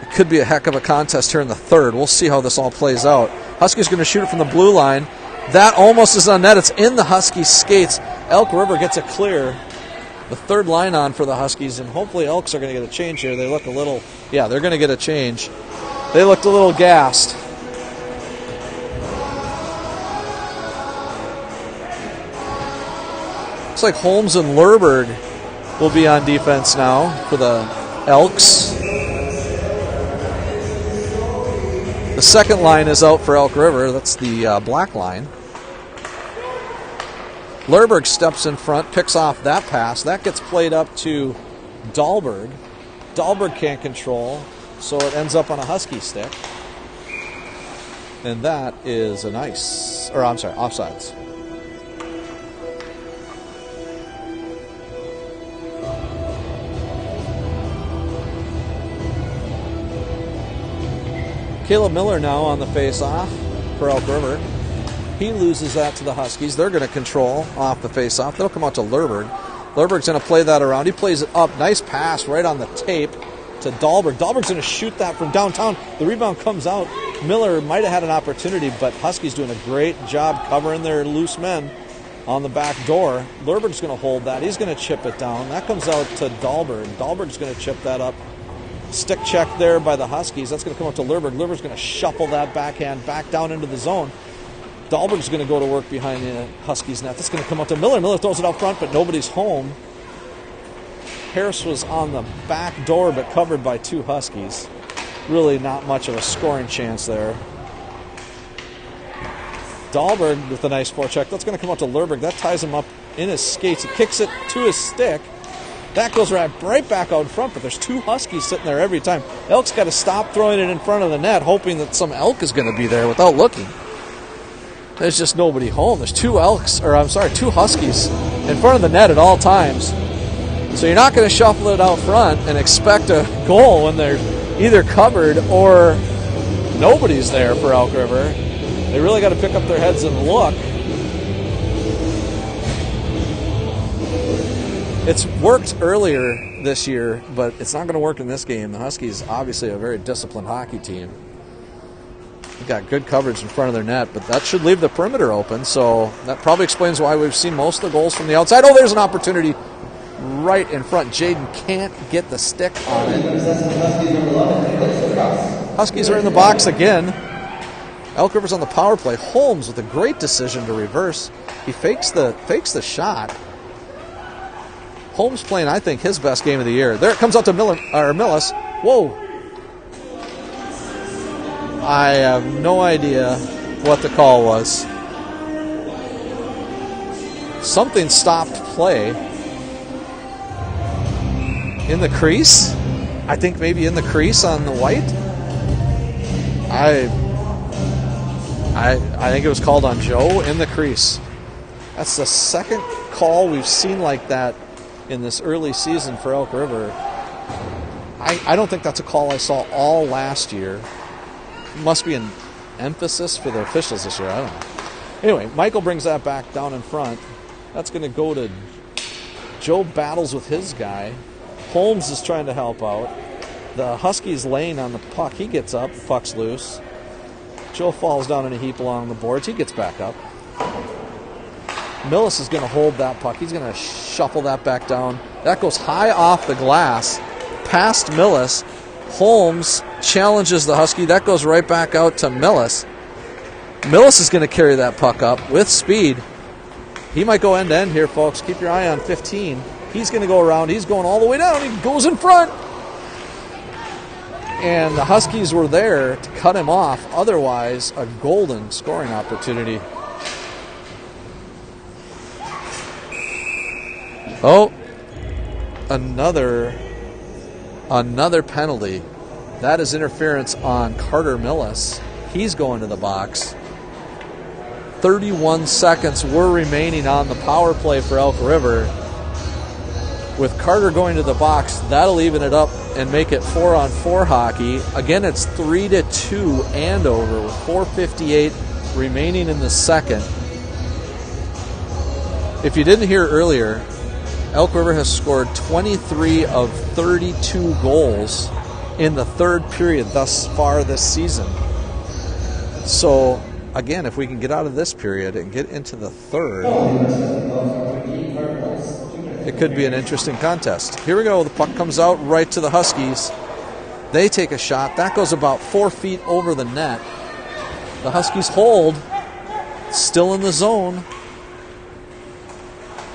it could be a heck of a contest here in the third. We'll see how this all plays out. Huskies going to shoot it from the blue line. That almost is on net. It's in the Huskies' skates. Elk River gets it clear. The third line on for the Huskies, and hopefully Elks are going to get a change here. They look a little, yeah, they're going to get a change. They looked a little gassed. Looks like Holmes and Lerberg will be on defense now for the Elks. The second line is out for Elk River. That's the black line. Lerberg steps in front, picks off that pass. That gets played up to Dahlberg. Dahlberg can't control, so it ends up on a Husky stick. And that is an offsides. Caleb Miller now on the face-off for Elk River. He loses that to the Huskies. They're going to control off the face-off. They'll come out to Lerberg. Lerberg's going to play that around. He plays it up. Nice pass right on the tape to Dahlberg. Dahlberg's going to shoot that from downtown. The rebound comes out. Miller might have had an opportunity, but Huskies doing a great job covering their loose men on the back door. Lerberg's going to hold that. He's going to chip it down. That comes out to Dahlberg. Dahlberg's going to chip that up. Stick check there by the Huskies. That's going to come out to Lerberg. Lerberg's going to shuffle that backhand back down into the zone. Dahlberg's going to go to work behind the Huskies net. That's going to come out to Miller. Miller throws it out front, but nobody's home. Harris was on the back door, but covered by two Huskies. Really not much of a scoring chance there. Dahlberg with a nice forecheck. That's going to come out to Lerberg. That ties him up in his skates. He kicks it to his stick. That goes right back out in front, but there's two Huskies sitting there every time. Elk's got to stop throwing it in front of the net, hoping that some Elk is going to be there without looking. There's just nobody home. There's two Huskies in front of the net at all times. So you're not going to shuffle it out front and expect a goal when they're either covered or nobody's there for Elk River. They really got to pick up their heads and look. It's worked earlier this year, but it's not going to work in this game. The Huskies, obviously a very disciplined hockey team. They've got good coverage in front of their net, but that should leave the perimeter open, so that probably explains why we've seen most of the goals from the outside. Oh, there's an opportunity right in front. Jaden can't get the stick on it. Huskies are in the box again. Elk River's on the power play. Holmes with a great decision to reverse. He fakes the shot. Holmes playing, I think, his best game of the year. There it comes out to Millis. Whoa. I have no idea what the call was. Something stopped play. In the crease? I think maybe in the crease on the white. I think it was called on Joe in the crease. That's the second call we've seen like that in this early season for Elk River. I don't think that's a call I saw all last year. It must be an emphasis for the officials this year. I don't know. Anyway, Michael brings that back down in front. That's going to go to Joe. Battles with his guy. Holmes is trying to help out. The Huskies laying on the puck. He gets up. Puck's loose. Joe falls down in a heap along the boards. He gets back up. Millis is going to hold that puck. He's going to shuffle that back down. That goes high off the glass, past Millis. Holmes challenges the Husky. That goes right back out to Millis. Millis is going to carry that puck up with speed. He might go end-to-end here, folks. Keep your eye on 15. He's going to go around. He's going all the way down. He goes in front. And the Huskies were there to cut him off. Otherwise, a golden scoring opportunity. Oh, another penalty. That is interference on Carter Millis. He's going to the box. 31 seconds were remaining on the power play for Elk River. With Carter going to the box, that'll even it up and make it 4-on-4 hockey. Again, it's 3-2 Andover with 4:58 remaining in the second. If you didn't hear earlier, Elk River has scored 23 of 32 goals in the third period thus far this season. So, again, if we can get out of this period and get into the third, it could be an interesting contest. Here we go. The puck comes out right to the Huskies. They take a shot. That goes about 4 feet over the net. The Huskies hold. Still in the zone.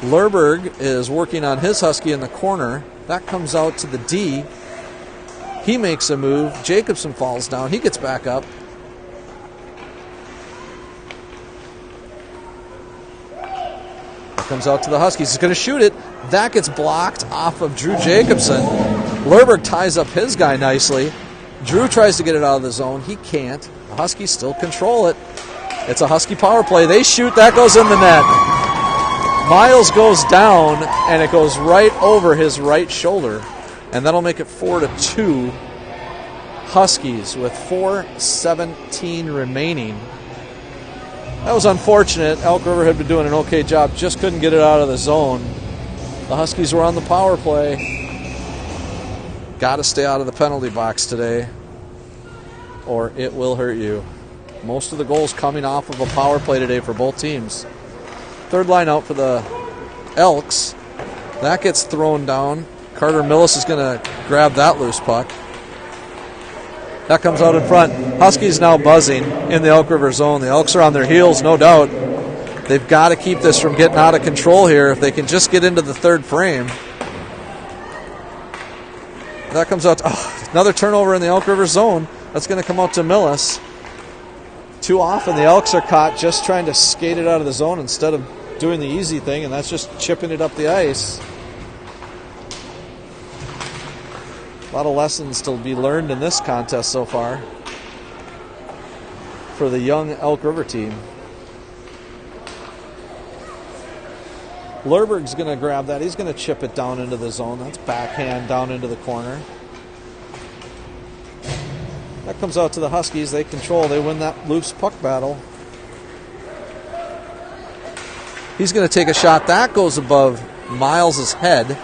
Lerberg is working on his Husky in the corner. That comes out to the D. He makes a move. Jacobson falls down. He gets back up. That comes out to the Huskies. He's going to shoot it. That gets blocked off of Drew Jacobson. Lerberg ties up his guy nicely. Drew tries to get it out of the zone. He can't. The Huskies still control it. It's a Husky power play. They shoot. That goes in the net. Miles goes down, and it goes right over his right shoulder. And that'll make it 4-2 Huskies with 4:17 remaining. That was unfortunate. Elk River had been doing an okay job, just couldn't get it out of the zone. The Huskies were on the power play. Got to stay out of the penalty box today, or it will hurt you. Most of the goals coming off of a power play today for both teams. Third line out for the Elks. That gets thrown down. Carter Millis is going to grab that loose puck. That comes out in front. Huskies now buzzing in the Elk River zone. The Elks are on their heels, no doubt. They've got to keep this from getting out of control here if they can just get into the third frame. That comes out. Another turnover in the Elk River zone. That's going to come out to Millis. Too often the Elks are caught just trying to skate it out of the zone instead of doing the easy thing, and that's just chipping it up the ice. A lot of lessons to be learned in this contest so far for the young Elk River team. Lerberg's going to grab that. He's going to chip it down into the zone. That's backhand down into the corner. That comes out to the Huskies. They control. They win that loose puck battle. He's going to take a shot. That goes above Miles' head.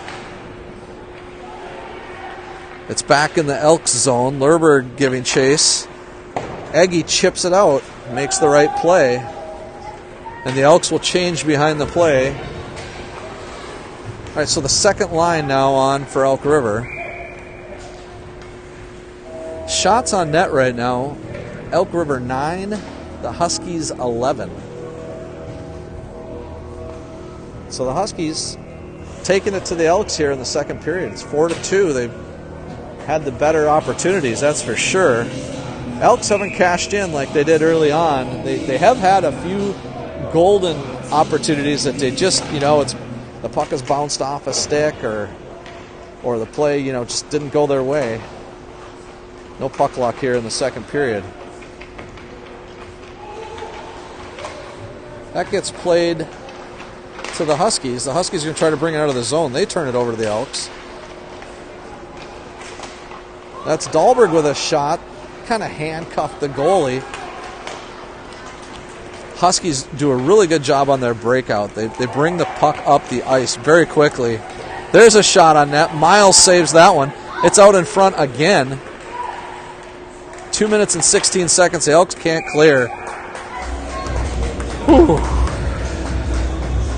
It's back in the Elks zone. Lerberg giving chase. Eggy chips it out, makes the right play. And the Elks will change behind the play. All right, so the second line now on for Elk River. Shots on net right now. Elk River 9, the Huskies 11. So the Huskies taking it to the Elks here in the second period. It's 4-2. They've had the better opportunities, that's for sure. Elks haven't cashed in like they did early on. They have had a few golden opportunities that they just, it's the puck has bounced off a stick or the play, just didn't go their way. No puck luck here in the second period. That gets played to the Huskies. The Huskies are going to try to bring it out of the zone. They turn it over to the Elks. That's Dahlberg with a shot. Kind of handcuffed the goalie. Huskies do a really good job on their breakout. They bring the puck up the ice very quickly. There's a shot on net. Miles saves that one. It's out in front again. 2 minutes and 16 seconds. The Elks can't clear. Whew.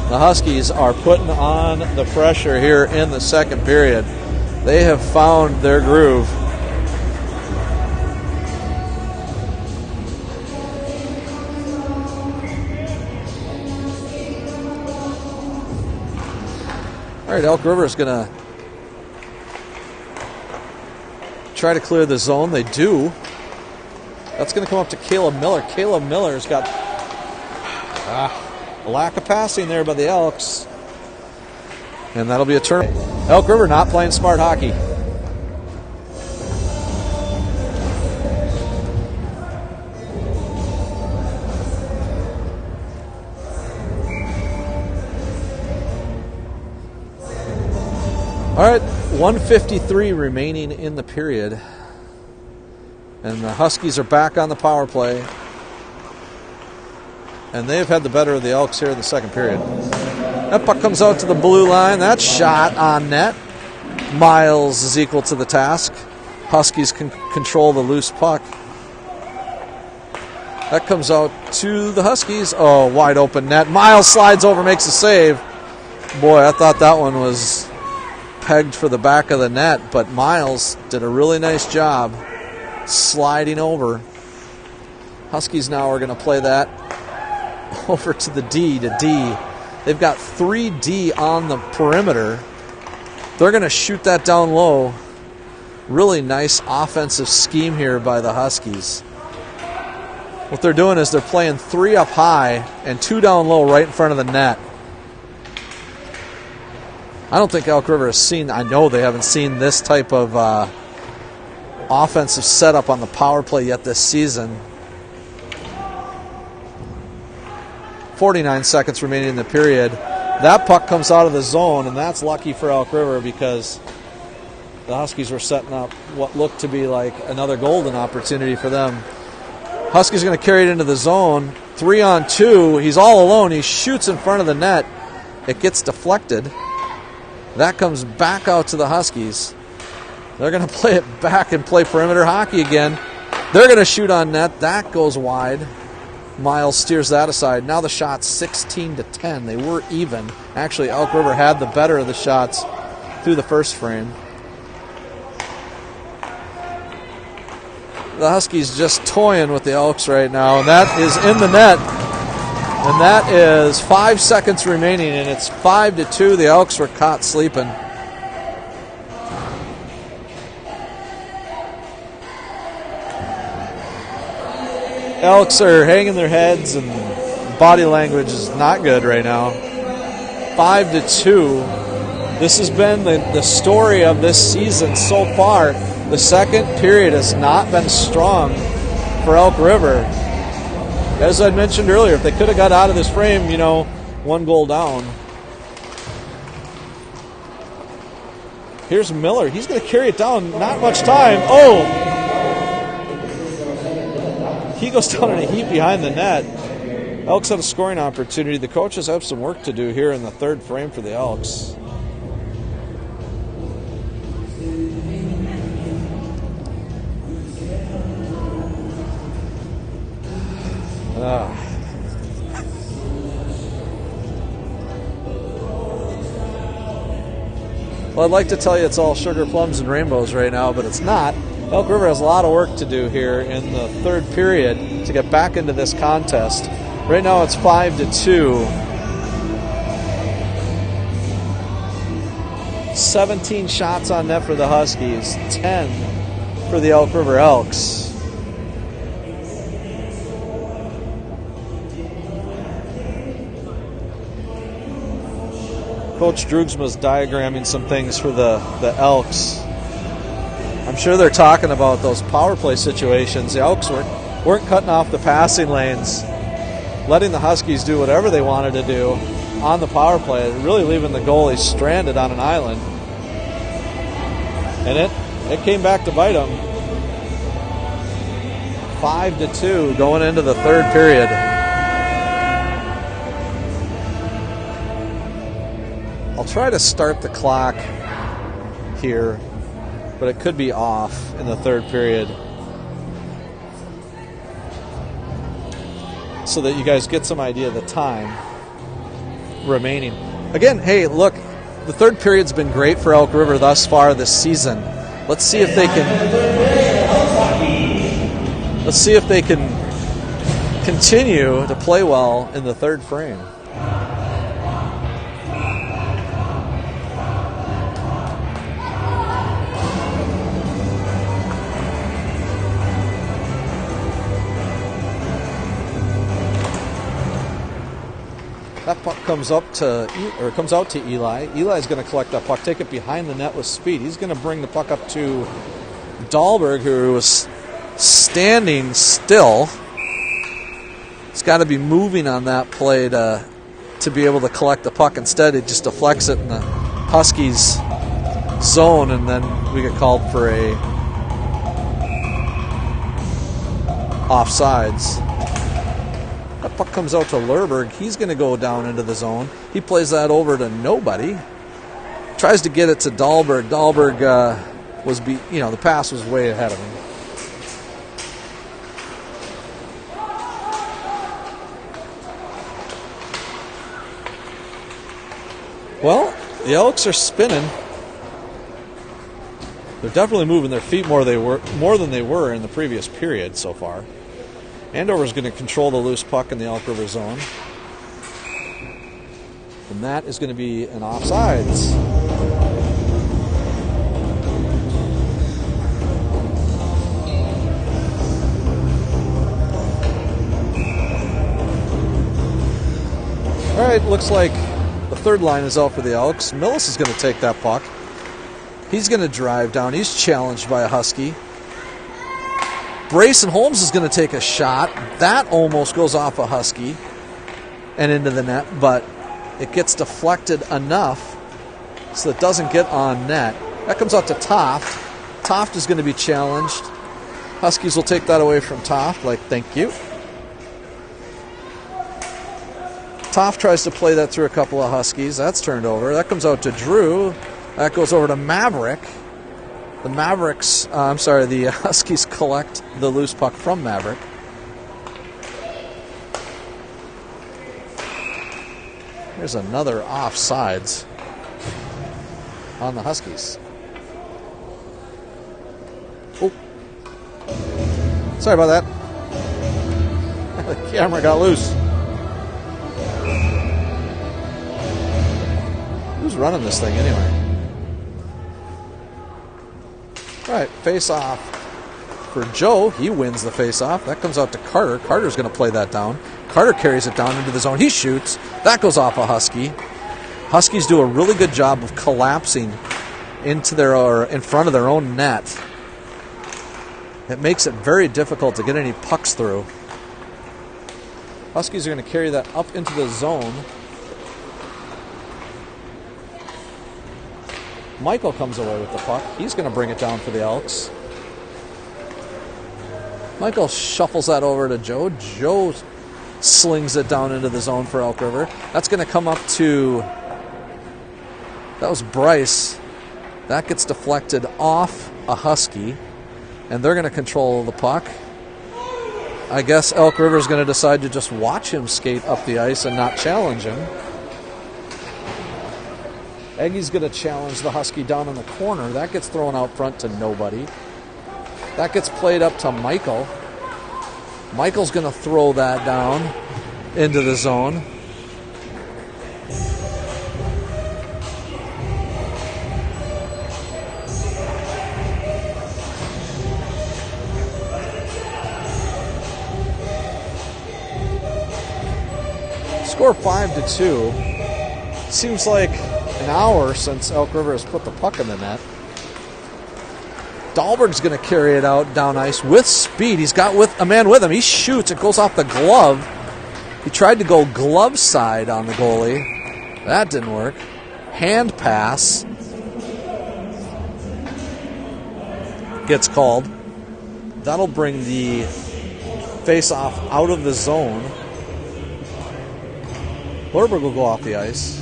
The Huskies are putting on the pressure here in the second period. They have found their groove. All right, Elk River is going to try to clear the zone. They do. That's going to come up to Caleb Miller. Caleb Miller's got a lack of passing there by the Elks. And that'll be a turn. Elk River not playing smart hockey. All right, 1:53 remaining in the period. And the Huskies are back on the power play. And they've had the better of the Elks here in the second period. That puck comes out to the blue line. That shot on net. Miles is equal to the task. Huskies can control the loose puck. That comes out to the Huskies. Oh, wide open net. Miles slides over, makes a save. Boy, I thought that one was pegged for the back of the net, but Miles did a really nice job sliding over. Huskies now are going to play that over to the D. They've got 3D on the perimeter. They're going to shoot that down low. Really nice offensive scheme here by the Huskies. What they're doing is they're playing 3 up high and 2 down low right in front of the net. I don't think Elk River has seen, I know they haven't seen this type of offensive setup on the power play yet this season. 49 seconds remaining in the period. That puck comes out of the zone, and that's lucky for Elk River because the Huskies were setting up what looked to be like another golden opportunity for them. Huskies going to carry it into the zone. 3-on-2. He's all alone. He shoots in front of the net. It gets deflected. That comes back out to the Huskies. They're going to play it back and play perimeter hockey again. They're going to shoot on net. That goes wide. Miles steers that aside. Now the shot's 16-10. They were even. Actually, Elk River had the better of the shots through the first frame. The Huskies just toying with the Elks right now, and that is in the net. And that is 5 seconds remaining, and it's 5-2. The Elks were caught sleeping. Elks are hanging their heads, and body language is not good right now. 5-2. This has been the story of this season so far. The second period has not been strong for Elk River. As I mentioned earlier, if they could have got out of this frame, 1 goal down. Here's Miller. He's going to carry it down. Not much time. Oh! he goes down in a heap behind the net. Elks have a scoring opportunity. The coaches have some work to do here in the third frame for the Elks. Well, I'd like to tell you it's all sugar plums and rainbows right now, but it's not. Elk River has a lot of work to do here in the third period to get back into this contest. Right now it's 5-2. 17 shots on net for the Huskies, 10 for the Elk River Elks. Coach Droogsma's diagramming some things for the Elks. I'm sure they're talking about those power play situations. The Elks weren't cutting off the passing lanes, letting the Huskies do whatever they wanted to do on the power play, really leaving the goalie stranded on an island. And it came back to bite them. 5-2 going into the third period. I'll try to start the clock here, but it could be off in the third period so that you guys get some idea of the time remaining. Again, hey, look, the third period's been great for Elk River thus far this season. Let's see if they can continue to play well in the third frame. That puck comes out to Eli. Eli's going to collect that puck, take it behind the net with speed. He's going to bring the puck up to Dahlberg, who was standing still. He's got to be moving on that play to be able to collect the puck. Instead, it just deflects it in the Huskies' zone, and then we get called for a offsides. That puck comes out to Lerberg. He's going to go down into the zone. He plays that over to nobody. Tries to get it to Dahlberg. Dahlberg the pass was way ahead of him. Well, the Elks are spinning. They're definitely moving their feet more than they were in the previous period so far. Andover's going to control the loose puck in the Elk River zone. And that is going to be an offsides. All right, looks like the third line is out for the Elks. Millis is going to take that puck. He's going to drive down. He's challenged by a Husky. Brayson Holmes is going to take a shot. That almost goes off a Husky and into the net, but it gets deflected enough so it doesn't get on net. That comes out to Toft. Toft is going to be challenged. Huskies will take that away from Toft, like, thank you. Toft tries to play that through a couple of Huskies. That's turned over. That comes out to Drew. That goes over to Maverick. The Huskies collect the loose puck from Maverick. There's another offsides on the Huskies. Oh. Sorry about that. The camera got loose. Who's running this thing anyway? All right, face-off for Joe. He wins the face-off. That comes out to Carter. Carter's going to play that down. Carter carries it down into the zone. He shoots. That goes off a Husky. Huskies do a really good job of collapsing in front of their own net. It makes it very difficult to get any pucks through. Huskies are going to carry that up into the zone. Michael comes away with the puck. He's going to bring it down for the Elks. Michael shuffles that over to Joe. Joe slings it down into the zone for Elk River. That's going to come up to... That was Bryce. That gets deflected off a Husky, and they're going to control the puck. I guess Elk River is going to decide to just watch him skate up the ice and not challenge him. Eggy's going to challenge the Husky down in the corner. That gets thrown out front to nobody. That gets played up to Michael. Michael's going to throw that down into the zone. Score 5-2. Seems like an hour since Elk River has put the puck in the net. Dahlberg's going to carry it out down ice with speed. He's got a man with him. He shoots. It goes off the glove. He tried to go glove side on the goalie. That didn't work. Hand pass. Gets called. That'll bring the face-off out of the zone. Lorberg will go off the ice.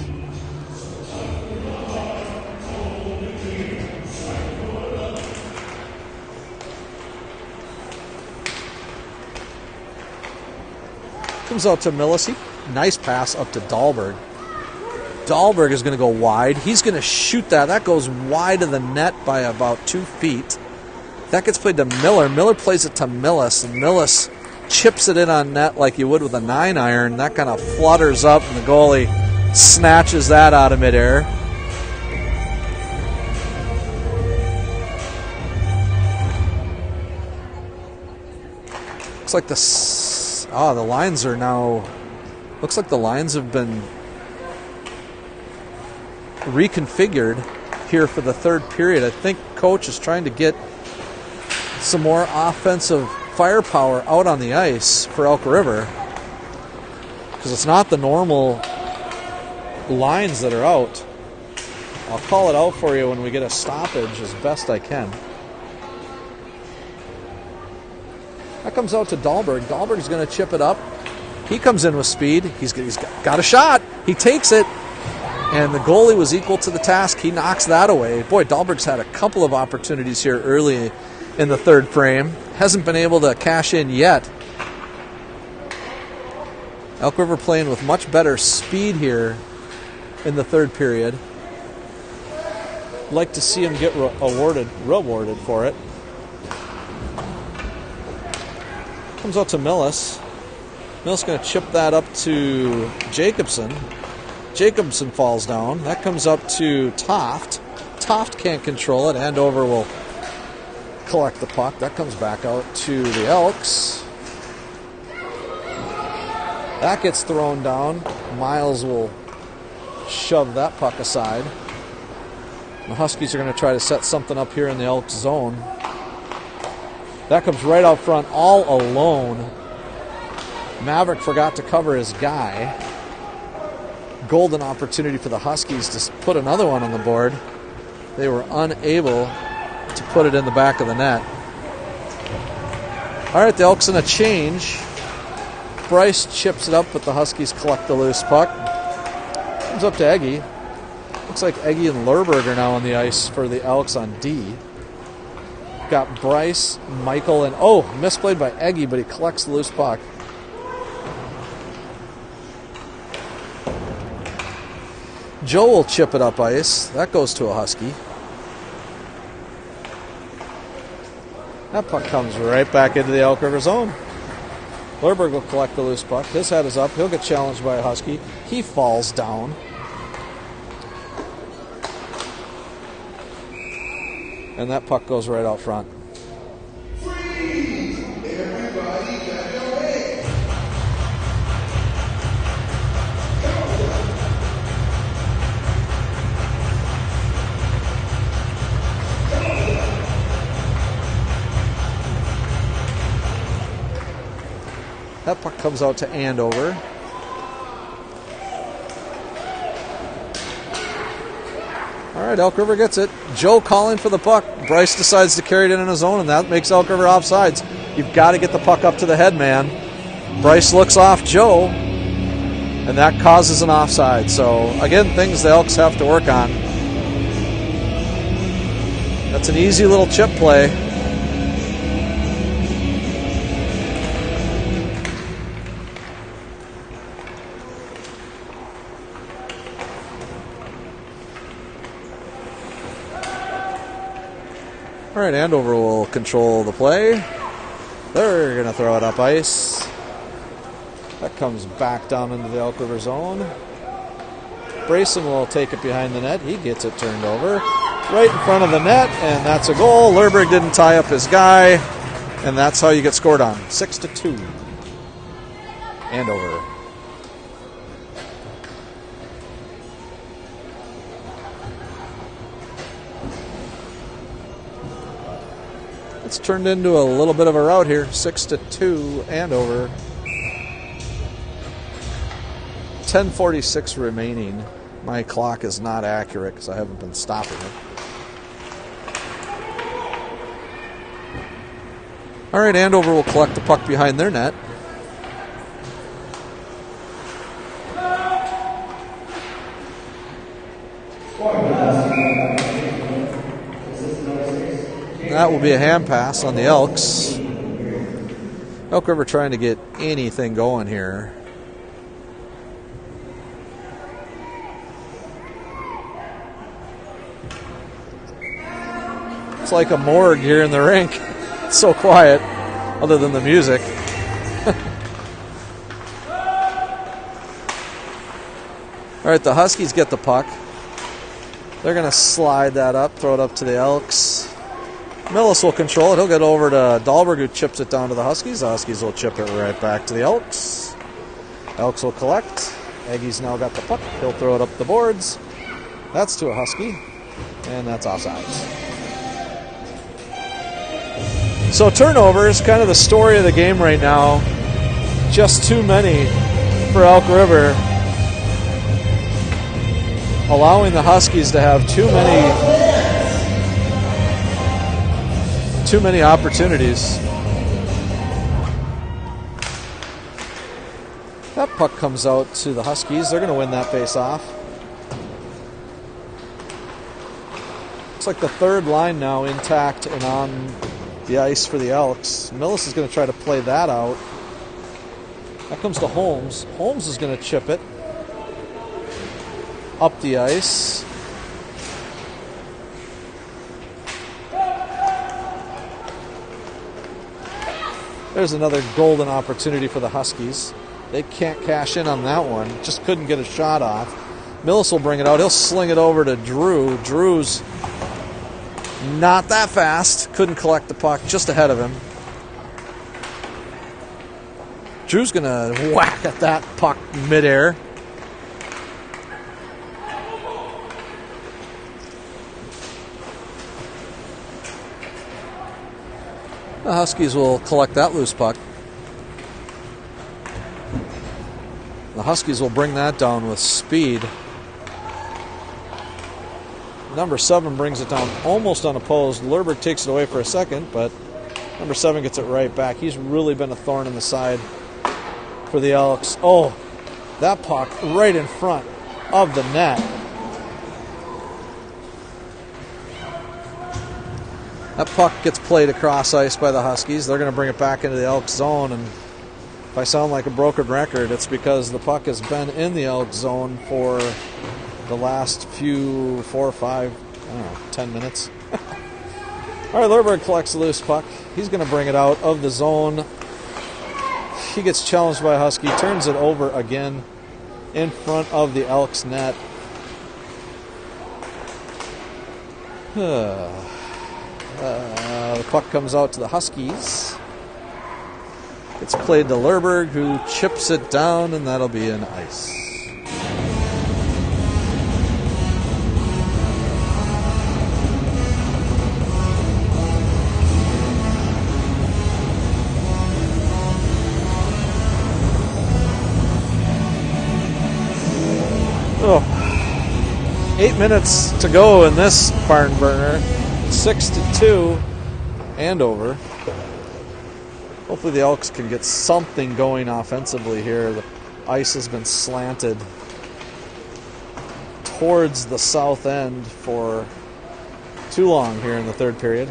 Comes out to Millis. Nice pass up to Dahlberg. Dahlberg is going to go wide. He's going to shoot that. That goes wide of the net by about 2 feet. That gets played to Miller. Miller plays it to Millis. And Millis chips it in on net like you would with a 9-iron. That kind of flutters up, and the goalie snatches that out of midair. Looks like the lines are now... Looks like the lines have been reconfigured here for the third period. I think Coach is trying to get some more offensive firepower out on the ice for Elk River, because it's not the normal lines that are out. I'll call it out for you when we get a stoppage as best I can. That comes out to Dahlberg. Dahlberg's going to chip it up. He comes in with speed. He's got a shot. He takes it, and the goalie was equal to the task. He knocks that away. Boy, Dahlberg's had a couple of opportunities here early in the third frame. Hasn't been able to cash in yet. Elk River playing with much better speed here in the third period. Like to see him get rewarded for it. Comes out to Millis. Millis going to chip that up to Jacobson. Jacobson falls down. That comes up to Toft. Toft can't control it. Andover will collect the puck. That comes back out to the Elks. That gets thrown down. Miles will shove that puck aside. The Huskies are going to try to set something up here in the Elks zone. That comes right out front all alone. Maverick forgot to cover his guy. Golden opportunity for the Huskies to put another one on the board. They were unable to put it in the back of the net. All right, the Elks in a change. Bryce chips it up, but the Huskies collect the loose puck. Comes up to Eggy. Looks like Eggy and Lerberg are now on the ice for the Elks on D. Got Bryce, Michael, and misplayed by Eggy, but he collects the loose puck. Joe will chip it up ice. That goes to a Husky. That puck comes right back into the Elk River zone. Lerberg will collect the loose puck. His head is up. He'll get challenged by a Husky. He falls down. And that puck goes right out front. Freeze! Everybody back away! That puck comes out to Andover. All right, Elk River gets it. Joe calling for the puck. Bryce decides to carry it in his zone, and that makes Elk River offsides. You've got to get the puck up to the head man. Bryce looks off Joe, and that causes an offside. So, again, things the Elks have to work on. That's an easy little chip play. All right, Andover will control the play. They're going to throw it up ice. That comes back down into the Elk River zone. Brayson will take it behind the net. He gets it turned over right in front of the net, and that's a goal. Lerberg didn't tie up his guy, and that's how you get scored on. 6-2. Andover. It's turned into a little bit of a rout here. 6-2, Andover. 10:46 remaining. My clock is not accurate because I haven't been stopping it. All right, Andover will collect the puck behind their net. That will be a hand pass on the Elks. Elk River trying to get anything going here. It's like a morgue here in the rink. It's so quiet, other than the music. All right, the Huskies get the puck. They're going to slide that up, throw it up to the Elks. Millis will control it. He'll get over to Dahlberg, who chips it down to the Huskies. The Huskies will chip it right back to the Elks. Elks will collect. Aggies now got the puck. He'll throw it up the boards. That's to a Husky, and that's offsides. So turnovers, kind of the story of the game right now. Just too many for Elk River. Allowing the Huskies to have too many opportunities. That puck comes out to the Huskies. They're going to win that face-off. Looks like the third line now intact and on the ice for the Elks. Millis is going to try to play that out. That comes to Holmes. Holmes is going to chip it up the ice. There's another golden opportunity for the Huskies. They can't cash in on that one. Just couldn't get a shot off. Millis will bring it out. He'll sling it over to Drew. Drew's not that fast. Couldn't collect the puck, just ahead of him. Drew's going to whack at that puck midair. The Huskies will collect that loose puck. The Huskies will bring that down with speed. Number 7 brings it down almost unopposed. Lerberg takes it away for a second, but number 7 gets it right back. He's really been a thorn in the side for the Elks. Oh, that puck right in front of the net. That puck gets played across ice by the Huskies. They're going to bring it back into the Elks zone, and if I sound like a broken record, it's because the puck has been in the Elks zone for the last 4 or 5, 10 minutes. All right, Lerberg collects the loose puck. He's going to bring it out of the zone. He gets challenged by a Husky, turns it over again in front of the Elks net. The puck comes out to the Huskies. It's played to Lerberg, who chips it down, and that'll be an ice. Oh, 8 minutes to go in this barn burner. 6-2, Andover. Hopefully the Elks can get something going offensively here. The ice has been slanted towards the south end for too long here in the third period.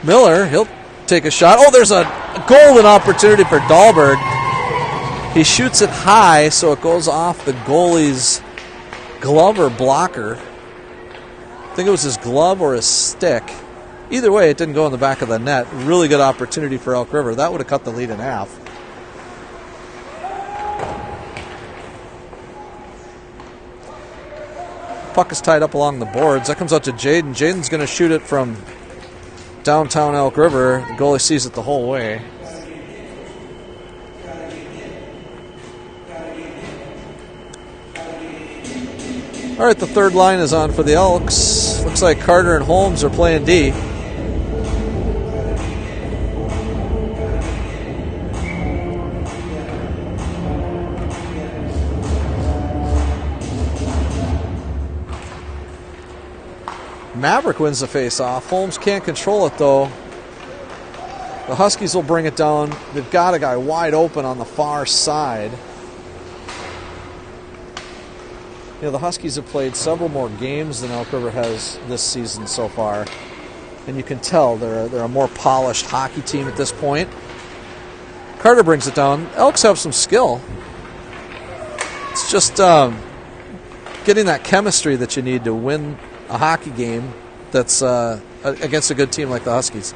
Miller, he'll take a shot. Oh, there's a golden opportunity for Dahlberg. He shoots it high, so it goes off the goalie's glove or blocker. I think it was his glove or his stick. Either way, it didn't go in the back of the net. Really good opportunity for Elk River. That would have cut the lead in half. Puck is tied up along the boards. That comes out to Jaden. Jaden's going to shoot it from downtown Elk River. The goalie sees it the whole way. All right, the third line is on for the Elks. Looks like Carter and Holmes are playing D. Maverick wins the face-off. Holmes can't control it, though. The Huskies will bring it down. They've got a guy wide open on the far side. You know, the Huskies have played several more games than Elk River has this season so far. And you can tell they're a more polished hockey team at this point. Carter brings it down. Elks have some skill. It's just getting that chemistry that you need to win a hockey game that's against a good team like the Huskies.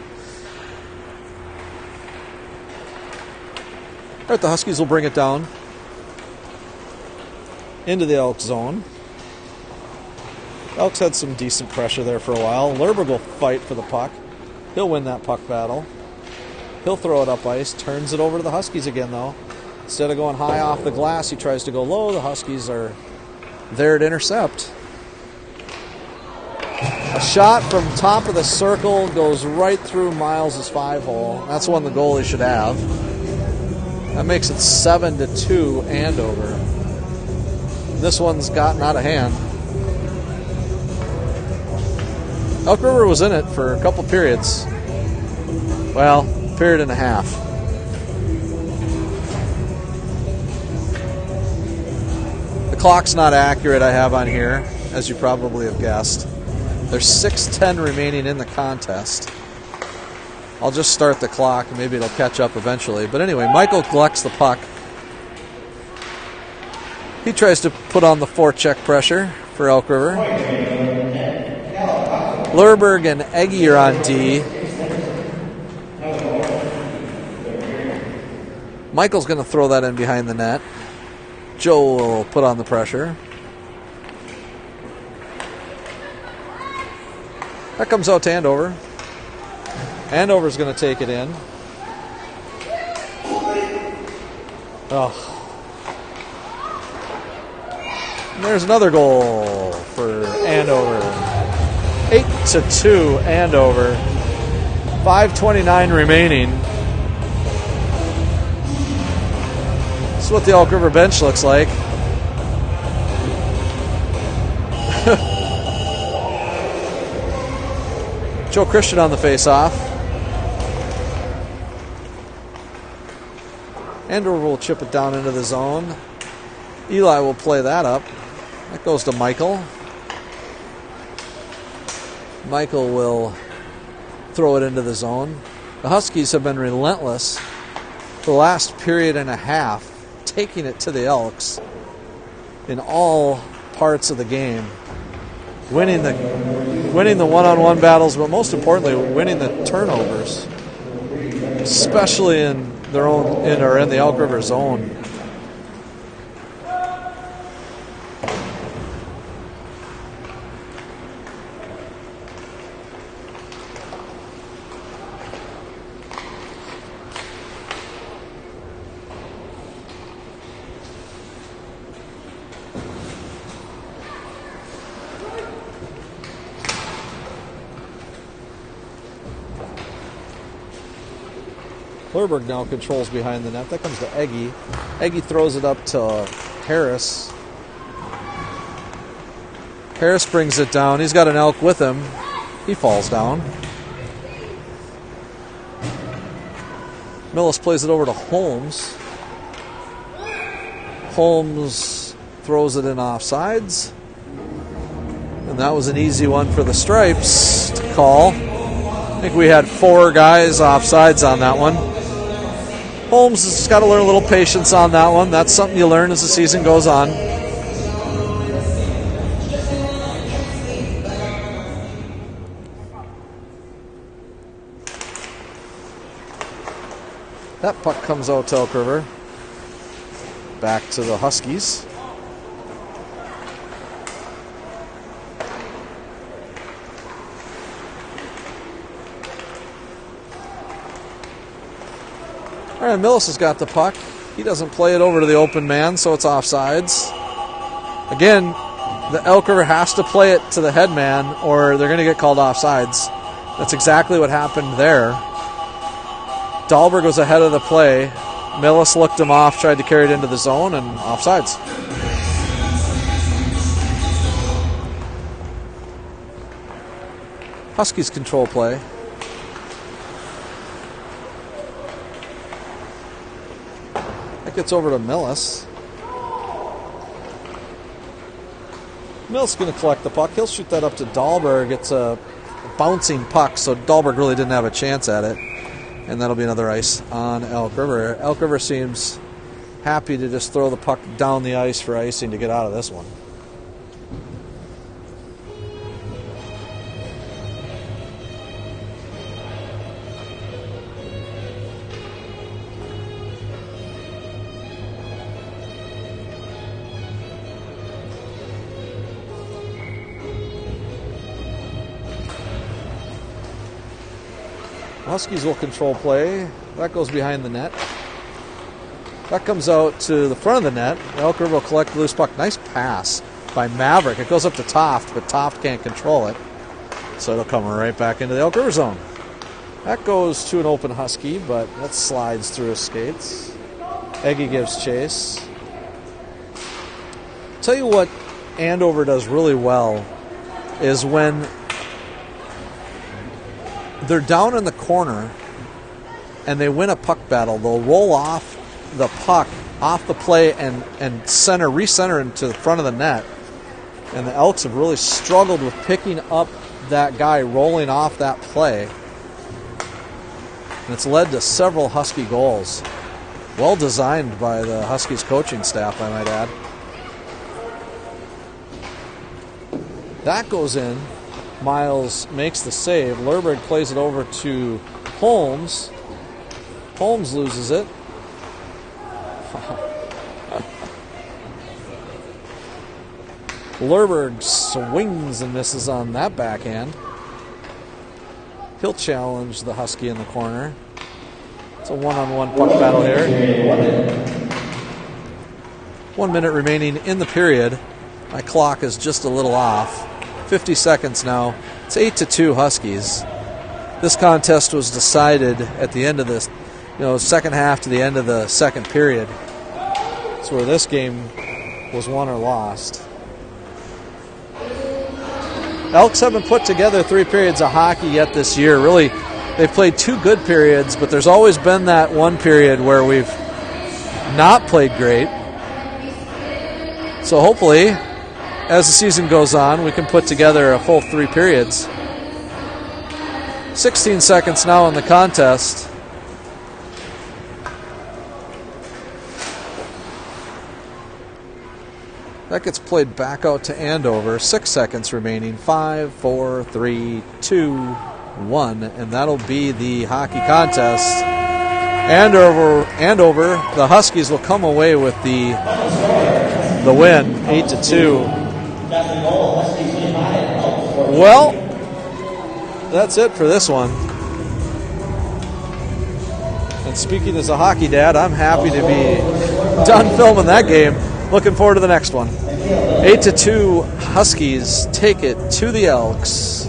All right, the Huskies will bring it down into the Elks zone. Elks had some decent pressure there for a while. Lerberg will fight for the puck. He'll win that puck battle. He'll throw it up ice, turns it over to the Huskies again, though. Instead of going high off the glass, he tries to go low. The Huskies are there to intercept. A shot from top of the circle goes right through Miles' 5-hole. That's one the goalie should have. That makes it 7-2 Andover. This one's gotten out of hand. Elk River was in it for a couple periods. Well, period and a half. The clock's not accurate, I have on here, as you probably have guessed. There's 6:10 remaining in the contest. I'll just start the clock, and maybe it'll catch up eventually. But anyway, Michael collects the puck. He tries to put on the forecheck pressure for Elk River. Lerberg and Egge are on D. Michael's going to throw that in behind the net. Joe will put on the pressure. That comes out to Andover. Andover's going to take it in. Oh. And there's another goal for Andover. 8-2 Andover. 5:29 remaining. This is what the Elk River bench looks like. Joe Christian on the face-off. Andover will chip it down into the zone. Eli will play that up. That goes to Michael. Michael will throw it into the zone. The Huskies have been relentless for the last period and a half, taking it to the Elks in all parts of the game. Winning the one-on-one battles, but most importantly, winning the turnovers, especially in their own in the Elk River zone. Lerberg now controls behind the net. That comes to Egge. Egge throws it up to Harris. Harris brings it down. He's got an Elk with him. He falls down. Millis plays it over to Holmes. Holmes throws it in offsides. And that was an easy one for the Stripes to call. I think we had 4 guys offsides on that one. Holmes has got to learn a little patience on that one. That's something you learn as the season goes on. That puck comes out to Elk River. Back to the Huskies. All right, Millis has got the puck. He doesn't play it over to the open man, so it's offsides. Again, the Elk River has to play it to the head man or they're going to get called offsides. That's exactly what happened there. Dahlberg was ahead of the play. Millis looked him off, tried to carry it into the zone, and offsides. Huskies control play. That gets over to Millis. Millis going to collect the puck. He'll shoot that up to Dahlberg. It's a bouncing puck, so Dahlberg really didn't have a chance at it. And that'll be another ice on Elk River. Elk River seems happy to just throw the puck down the ice for icing to get out of this one. Huskies will control play. That goes behind the net. That comes out to the front of the net. Elk River will collect the loose puck. Nice pass by Maverick. It goes up to Toft, but Toft can't control it. So it'll come right back into the Elk River zone. That goes to an open Husky, but that slides through his skates. Eggy gives chase. Tell you what Andover does really well is when they're down in the corner and they win a puck battle, they'll roll off the puck off the play and recenter into the front of the net. And the Elks have really struggled with picking up that guy rolling off that play. And it's led to several Husky goals. Well designed by the Huskies coaching staff, I might add. That goes in. Miles makes the save. Lerberg plays it over to Holmes. Holmes loses it. Lerberg swings and misses on that backhand. He'll challenge the Husky in the corner. It's a one-on-one puck battle here. 1 minute remaining in the period. My clock is just a little off. 50 seconds now. It's 8-2 Huskies. This contest was decided at the end of this, second half to the end of the second period. It's where this game was won or lost. Elks haven't put together 3 periods of hockey yet this year. Really, they've played 2 good periods, but there's always been that one period where we've not played great. So hopefully, as the season goes on, we can put together a full 3 periods. 16 seconds now in the contest. That gets played back out to Andover. 6 seconds remaining. 5, 4, 3, 2, 1. And that'll be the hockey contest. Andover, the Huskies will come away with the win, 8-2. Well, that's it for this one. And speaking as a hockey dad, I'm happy to be done filming that game. Looking forward to the next one. 8-2 Huskies take it to the Elks.